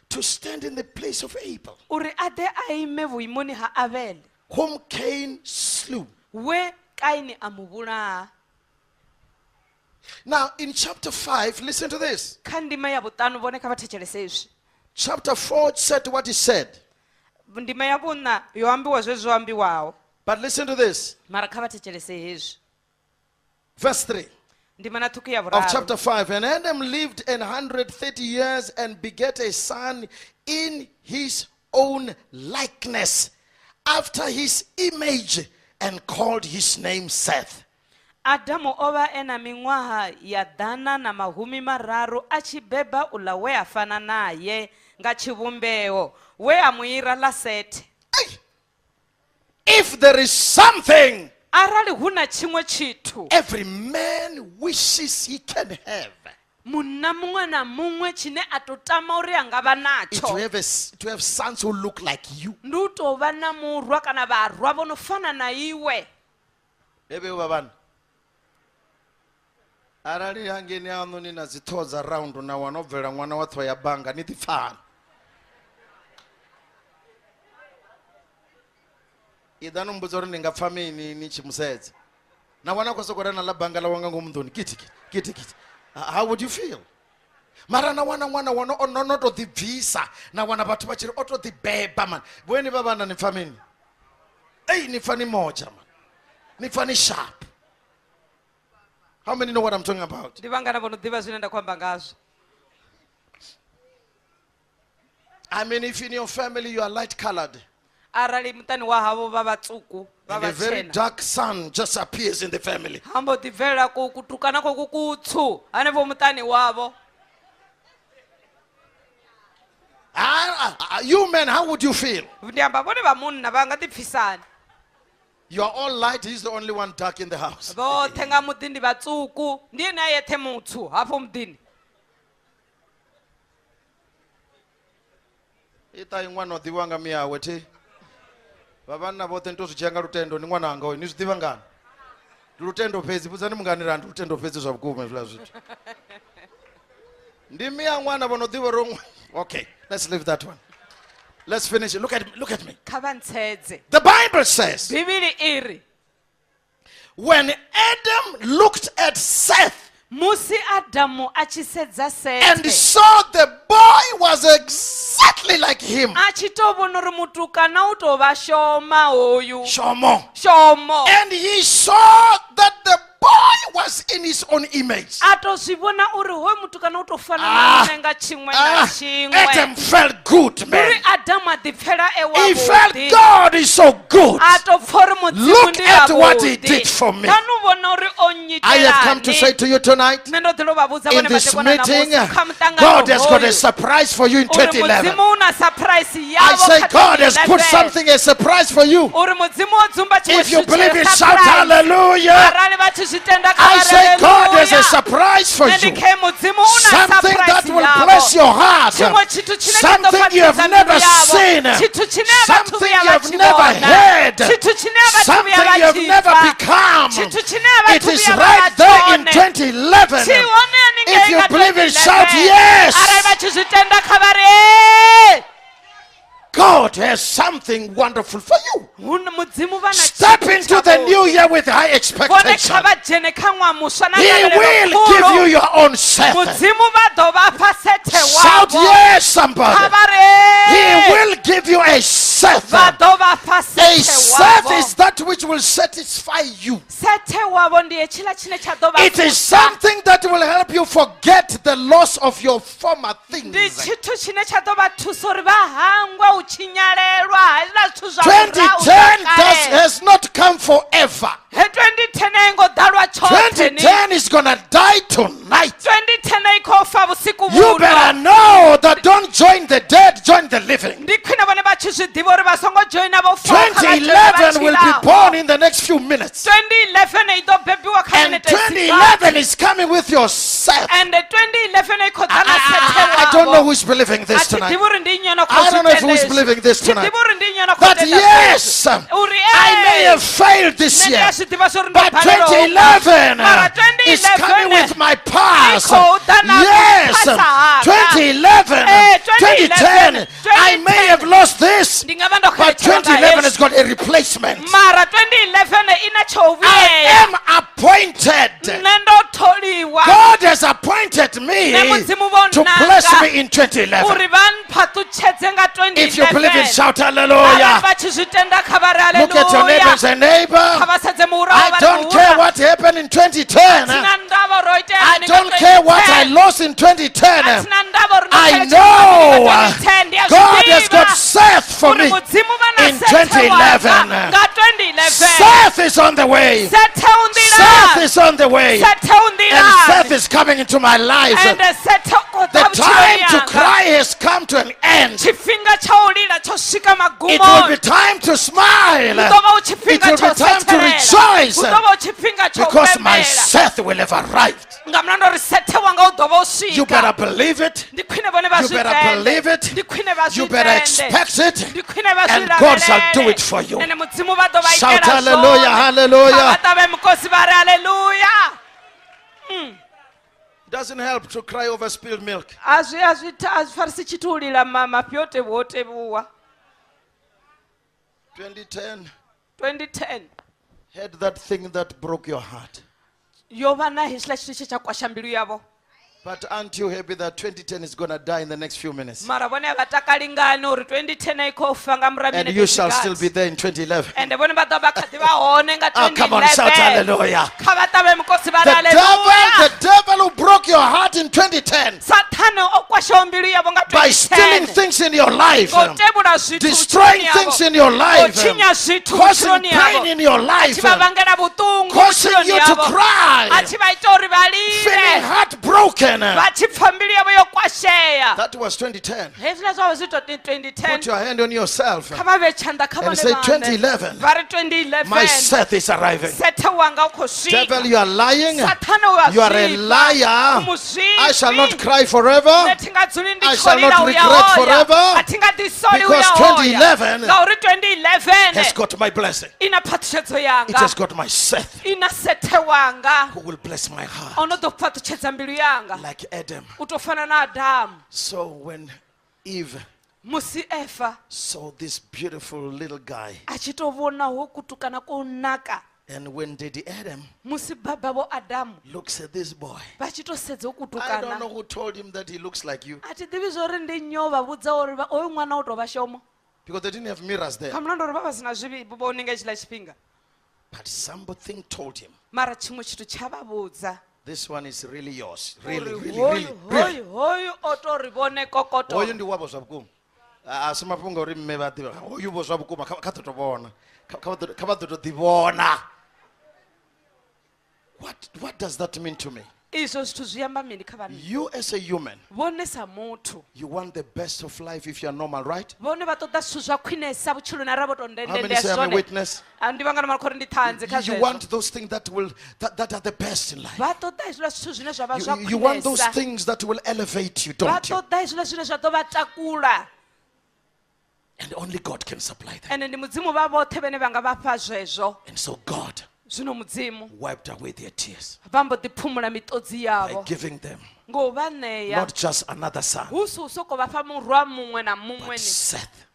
to stand in the place of Abel, uri ade aime vuimoni ha Avele whom Cain slew. we Kaini amuvulaa. Now, in chapter 5, listen to this. Kha ndima ya vutanu voneka vathechelese izvi. Chapter 4 said what he said. Ndima ya vuna yo ambiwa zwezwo ambiwawo. But listen to this. Mara kha vathechelese hezwi. Verse 3 Ndima na thuku ya of vuraru. chapter 5. And Adam lived 130 years and begat a son in his own likeness, after his image, and called his name Seth. Adamu ova ena miṅwaha ya 130 achibeba ula we afana naye nga tshivhumbeo we amuira la Sete. If there is something Arali huna chimwe chithu every man wishes he can have, munna muṅwe na muṅwe chine atotama uri angava it nacho to have sons who look like you. ndi u tou vha na murwa kana varwa vono fana na iwe. Ebe ubabana. Arali hangeni anu nina zithoza round na wanobvela mwana wa thoya banga ni tifana. Idanu mbuzo uri ninga famini ni chimusedza. Na wana kwasokora na la banga la wanga ngomndoni kiti. How would you feel? Mara na wana ono to the visa na wana batu bachiri oto the beba man. Bweni babana ni famini. Ni fani moja man. Ni fani sharp. How many know what I'm talking about? Ndivangana vono diva zvine ndakwamba ngazvo. I mean, if in your family you are light colored, Arali mutani wa havo va vatsuku va and a very vachena dark sun just appears in the family, hambo tivhela kutukana koku kutsu hanevo mutani wavo. you men, how would you feel? Ndiyamba vone vamunna va nga tipfisani. You are all light, he's the only one dark in the house. Vothe nga mutini ndi vatsuku ndiye na yethe mutsu hafho mutini. Ita ingwano diwanga miawe ti. Vavanna vote ntozvichanga lutendo ni mwananga uyu ni zvidiva ngani. Lutendo pezi puzani munganira ndi lutendo pezi zvakuguma zvila zvitu. Ndimi ya mwana vanodiva romwe. Okay, let's leave that one. Let's finish it. Look at me. The Bible says, when Adam looked at Seth and saw the boy was exactly like him, Shomo, and he saw that the boy was in his own image. Adam felt good, man. He felt God is so good. Look at what he did for me. I have come to say to you tonight, in this meeting, God has got a surprise for you in 2011. I say God has put something, a surprise for you. If you believe it, shout hallelujah. I say God has a surprise for you. Something that will bless your heart. Something you have never seen. Something you have never heard. Something you have never become. It is right there in 2011. If you believe it, shout yes. God has something wonderful for you. Step into the new year with high expectation. He will give you your own Seth. Shout yes, somebody. He will give you a Seth. A Seth is that which will satisfy you. It is something that will help you forget the loss of your former things. 2010 has not come forever. 2010 is gonna die tonight. You better know that don't join the dead, join the living. 2011 will be born in the next few minutes. And 2011 is coming with yourself. I don't know who's believing this tonight. I don't know if who's believing this tonight. But yes, I may have failed this year, but 2011 is coming with my past. Yes, 2011, 2010, I may have lost this, but 2011 has got a replacement. I am appointed. God has appointed me to bless me in 2011. If you believe it, shout hallelujah. Look at your neighbor and say, neighbor, I don't care what happened in 2010. I don't care what I lost in 2010. I know God has got Seth for me in 2011. Seth is on the way. Seth is on the way. And Seth is coming into my life. The time to cry has come to an end. It will be time to smile. It will be time to rejoice, because my Seth will have arrived. You better believe it. You better believe it. You better expect it. And God shall do it for you. Shout hallelujah, hallelujah. It doesn't help to cry over spilled milk. 2010 had that thing that broke your heart. But aren't you happy that 2010 is going to die in the next few minutes? And you shall still be there in 2011. Oh, come on, shout hallelujah. The devil who broke your heart in 2010 by stealing things in your life, destroying things in your life, causing pain in your life, causing you to cry, feeling heartbroken. broken. That was 2010. Put your hand on yourself and say 2011. My Seth is arriving. Devil, you are lying. You are a liar. I shall not cry forever. I shall not regret forever. Because 2011 has got my blessing. It has got my Seth who will bless my heart like Adam. So when Eve saw this beautiful little guy, and when Daddy Adam looks at this boy, I don't know who told him that he looks like you, because they didn't have mirrors there. But something told him, this one is really yours. Really, really, really, really. What does that mean to me? You as a human, you want the best of life if you are normal, right? How many say I'm a witness? You want those things that are the best in life. You want those things that will elevate you, don't you? And only God can supply them. And so God wiped away their tears by giving them not just another son, but Seth.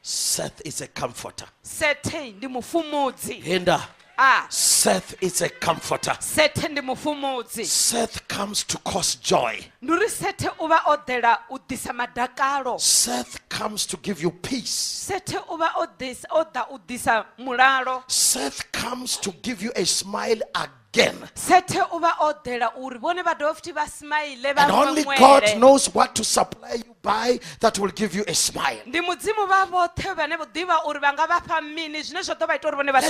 Seth is a comforter. Venda. Seth is a comforter. Seth comes to cause joy. Seth comes to give you peace. Seth comes to give you a smile again. And only God knows what to supply you by that will give you a smile. Let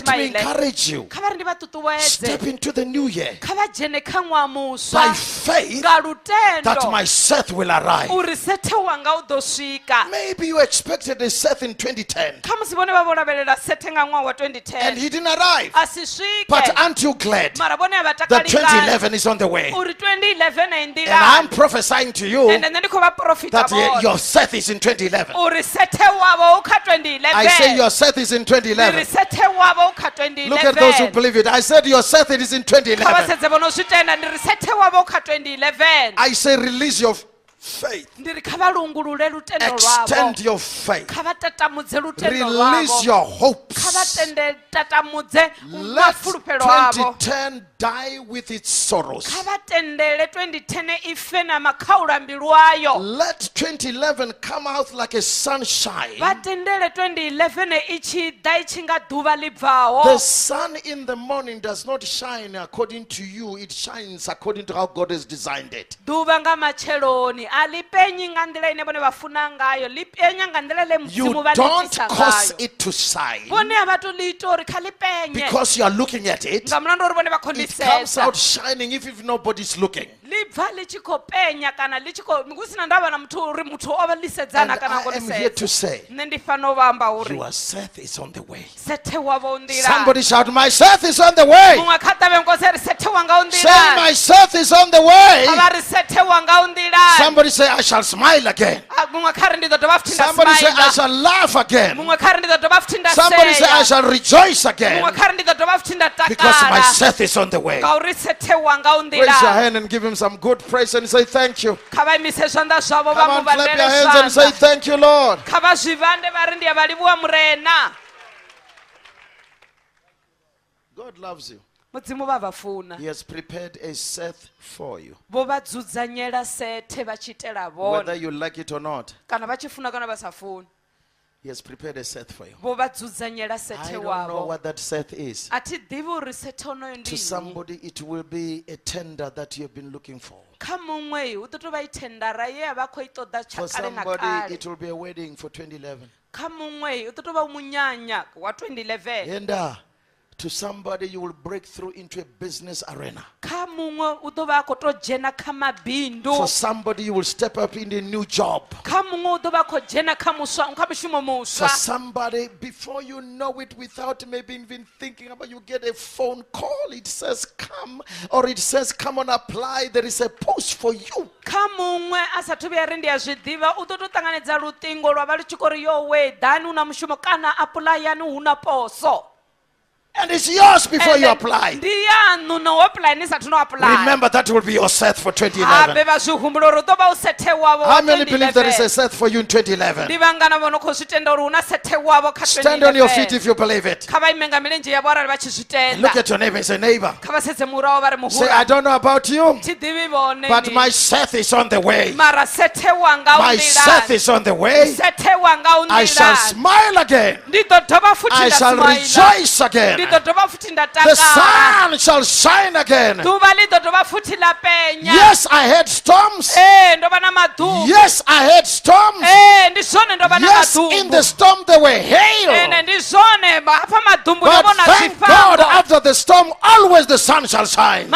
me encourage you. Step into the new year by faith that my Seth will arrive. Maybe you expected a Seth in 2010 and he didn't arrive. But aren't you glad that 2011 is on the way? And I'm prophesying to you that your Seth is in 2011. I say your Seth is in 2011. Look at those who believe it. I said your Seth is in 2011. I say release your faith. Extend your faith. Release your hopes. Let 2010 die with its sorrows. Let 2011 come out like a sunshine. The sun in the morning does not shine according to you. It shines according to how God has designed it. You don't cause it to shine because you are looking at it. It comes out shining if nobody's looking. And I am here to say your Seth is on the way. Somebody shout, my Seth is on the way. Say, my Seth is on the way. Somebody say, I shall smile again. Somebody say, I shall laugh again. Somebody say, I shall rejoice again. Because my Seth is on the way. Raise your hand and give him some good praise and say thank you. Come on, clap your hands and say thank you, Lord. God loves you. He has prepared a Seth for you. Whether you like it or not, He has prepared a Seth for you. I don't know what that Seth is. To somebody, it will be a tender that you have been looking for. For somebody, it will be a wedding for 2011. Venda, To somebody, you will break through into a business arena. For somebody, you will step up in a new job. For somebody, before you know it, without maybe even thinking about, you get a phone call. It says come, or it says come and apply. There is a post for you. And it's yours before you apply. Remember, that will be your set for 2011. How many believe there is a set for you in 2011? Stand on your feet if you believe it. Look at your neighbor and say, neighbor. Say, I don't know about you, but my set is on the way. My set is on the way. I shall smile again. I shall rejoice again. The sun shall shine again. Yes, I had storms. Yes, I had storms. Yes, in the storm there were hail. But thank God, after the storm, always the sun shall shine.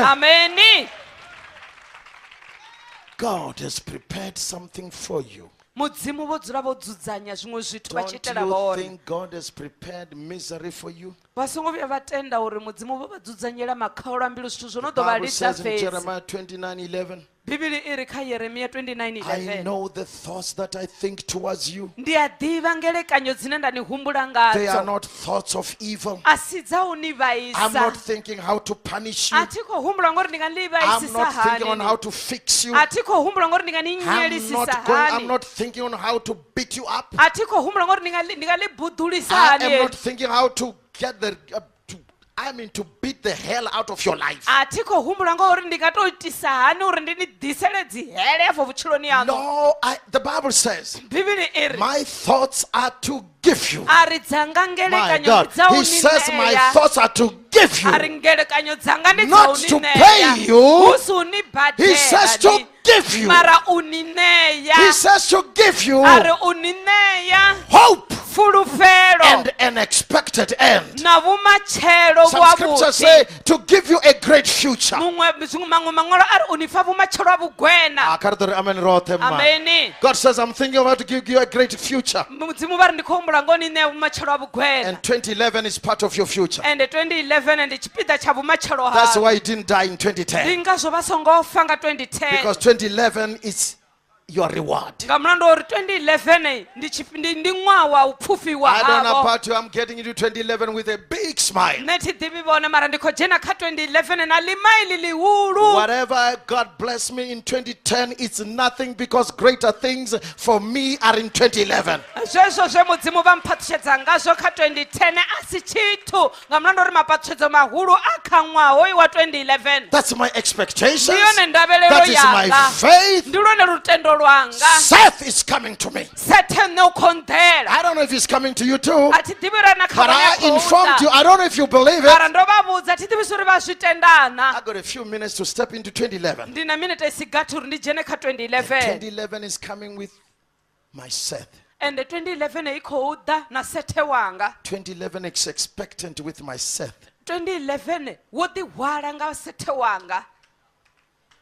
Amen. God has prepared something for you. Don't you think God has prepared misery for you? The Bible says in Jeremiah 29:11, I know the thoughts that I think towards you. They are not thoughts of evil. I'm not thinking how to punish you. I'm not thinking on how to fix you. I'm not thinking on how to beat you up. I am not thinking how to get the to beat the hell out of your life. No, the Bible says, my thoughts are to give you. My God, he says my thoughts are to give you, not to pay you. He says to give you. He says to give you hope and an expected end. Some scriptures say to give you a great future. God says, I'm thinking about to give you a great future. And 2011 is part of your future. That's why you didn't die in 2010. Because 2011 is your reward. I don't know about you, I'm getting into 2011 with a big smile. Whatever God bless me in 2010, it's nothing, because greater things for me are in 2011. That's my expectation. That is my faith. Seth is coming to me. I don't know if he's coming to you too, but I informed you. I don't know if you believe it. I got a few minutes to step into 2011. 2011 is coming with my Seth. And 2011 is expectant with my Seth.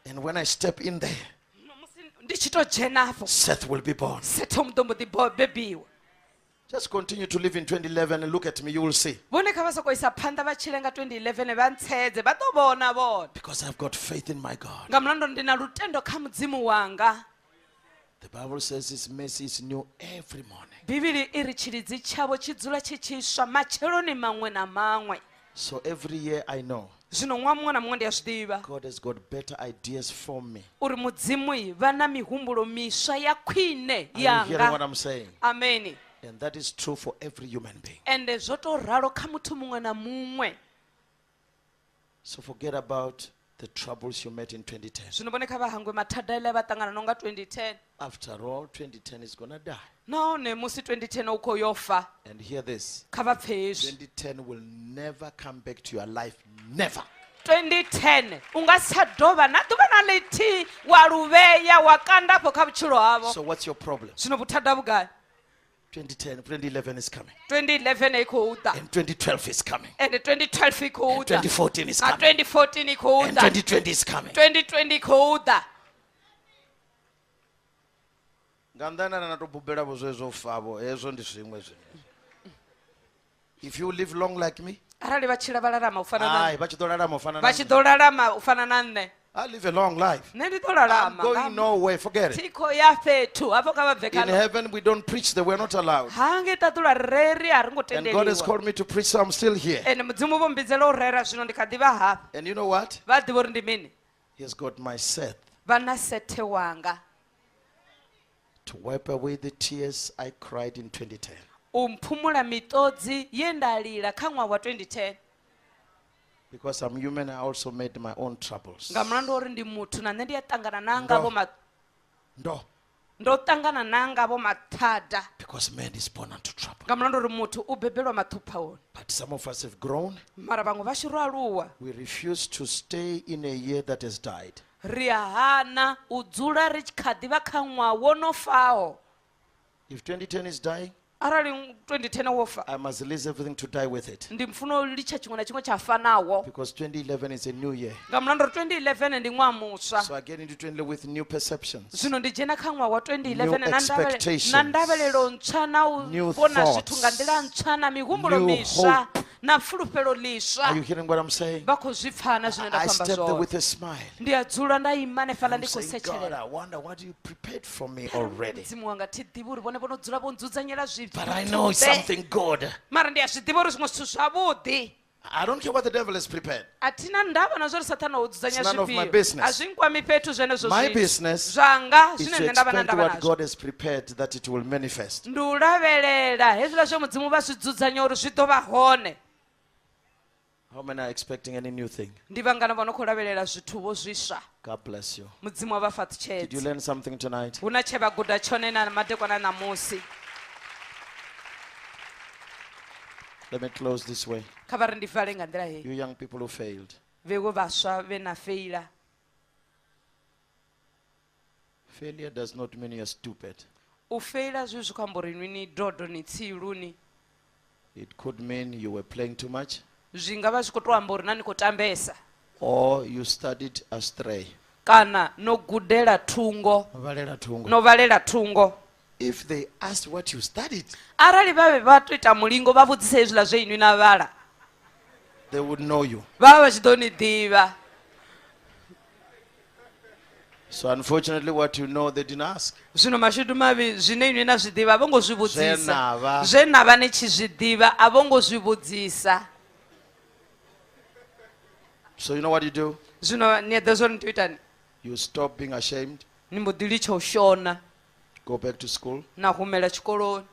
And when I step in there, Seth will be born. Just continue to live in 2011 and look at me, you will see. Because I've got faith in my God. The Bible says His mercy is new every morning. So every year I know God has got better ideas for me. Are you hearing what I'm saying? Amen. And that is true for every human being. So forget about the troubles you met in 2010. After all, 2010 is going to die. And hear this. 2010 will never come back to your life. Never. 2010 so what's your problem? 2011 is coming. 2011 i khou ḓa. And 2012 is coming. And 2012 i khou ḓa. 2014 is Na coming. 2014 i khou And ḓa. 2020 is coming. 2020 i khou ḓa. Ngandana na to bubela bozwezo favo ezo ndi zwiṅwe zwine. If you live long like me, arali vha tshila vha lalama u fana na ai vha tshi ḓo lalama u fana na vha tshi ḓo lalama u fana na nṋe. I live a long life. Nṋe ndi ḓo I'm lalama. going nowhere, forget it. Thikho ya fhethu hafho kha vha bve In kana. heaven we don't preach that we're not allowed. Ha nge tatula reri a ri ngo And God has tendeliwa. called me to preach, so I'm still here. Ene mudzimu vho mbidzela u rera zwino ndi kha ḓi vha hafha. And you know what? Vha ḓivha uri ndi mini? He has got my Seth Vha na sethe wanga. to wipe away the tears I cried in 2010. U mphumula miṱodzi ye nda lila kha ṅwaha wa 2010. Because I'm human, I also made my own troubles. Nga mulandu uri ndi muthu na nṋe ndi ya ṱangana na nga vho No, ndo ṱangana na nga vho mathada. because man is born unto trouble. Nga mulandu uri muthu u bebelwa mathupho. But some of us have grown. Mara vhaṅwe vha shiro aluwa. We refuse to stay in a year that has died. Ri a hana u dzula ri kha ḓi vha kha ṅwaha wo no faho. If 2010 is dying, Arali 2010 wo fa. I must release everything to die with it. Ndi mfuno u litsha tshiṅwe na tshiṅwe tsha fanaho. Because 2011 is a new year. Nga mulandu uri 2011 ndi ṅwaha muswa. So I get into 2011 with new perceptions. Zwino ndi dzhena kha ṅwaha wa 2011 New expectations. na ndavhelelo ntswa na u New vhona thoughts. zwithu nga nḓila ntswa na mihumbulo New miswa na fulufhelo liswa. Are you hearing what I'm saying? Vha khou zwi pfana zwine nda I khou amba step there zwone. with a smile. Ndi a dzula nda ima hanefhaḽa I'm ndi khou saying, God, setshelela. I wonder what you prepared for me already. Mudzimu wanga thi ḓivhi uri vhone vho no dzula vho nzudzanyela But I know it's something good. mara ndi a zwi ḓivha uri zwiṅwe zwithu zwavhuḓi. I don't care what the devil has prepared. A thina ndavha na zwo ri sathana u dzudzanya It's none of my zwifhio. business. A zwi nkwami fhethu zwenezwo My zwithu. business Zwanga is zwine to nṋe ndavha na expect ndavha what nazwo. God has prepared that it will manifest. Ndi u lavhelela hezwiḽa zwe mudzimu vha zwi dzudzanya uri zwi ḓo vha hone. How many are expecting any new thing? Ndi vhangana vha no khou lavhelela zwithu vho zwiswa. God bless you. Mudzimu wa vha Did you faṱutshedze. learn something tonight? Hu na tshe vha guda tshone na madekwana ṋamusi. Let me close this way. Kha vha ri ndi vale nga nḓila heyi. You young people who failed. Vhevho vhaswa vhe na feila. Failure does not mean you're stupid. U feila zwi zwi khou amba uri ni dodo ni tsilu ni. It could mean you were playing too much, Zwi nga vha zwi khou tou amba uri na ni khou tambesa. or you studied astray. Kana no gudela thungo. Valela thungo. No valela thungo. If they asked what you studied, Arali vha vhe vha to ita mulingo vha vhudzise hezwiḽa zwe inwi na vhala. they would know you. Vha vha tshi ḓo ni ḓivha. So unfortunately, what you know, they didn't ask. Zwino mashudu mavhi zwine inwi na zwi ḓivha a vho ngo zwi Zwe vhudzisa. na vha. Zwe na vha ni tshi zwi ḓivha a vho ngo zwi vhudzisa. So you know what you do? Zwino ni eḓo zwo ni tea u itani? You stop being ashamed, Ni mbo ḓi litsha u shona go back to school. na humela tshikoloni.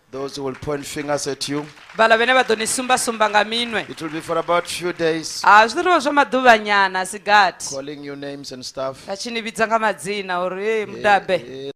Those who will point fingers at you, Vhala vhane vha ḓo ni sumba nga minwe. it will be for about few days, Zwi ḓo tou vha zwa maḓuvha nyana a si gathi. calling you names and stuff. Vha tshi ni vhidza nga madzina uri mudabe.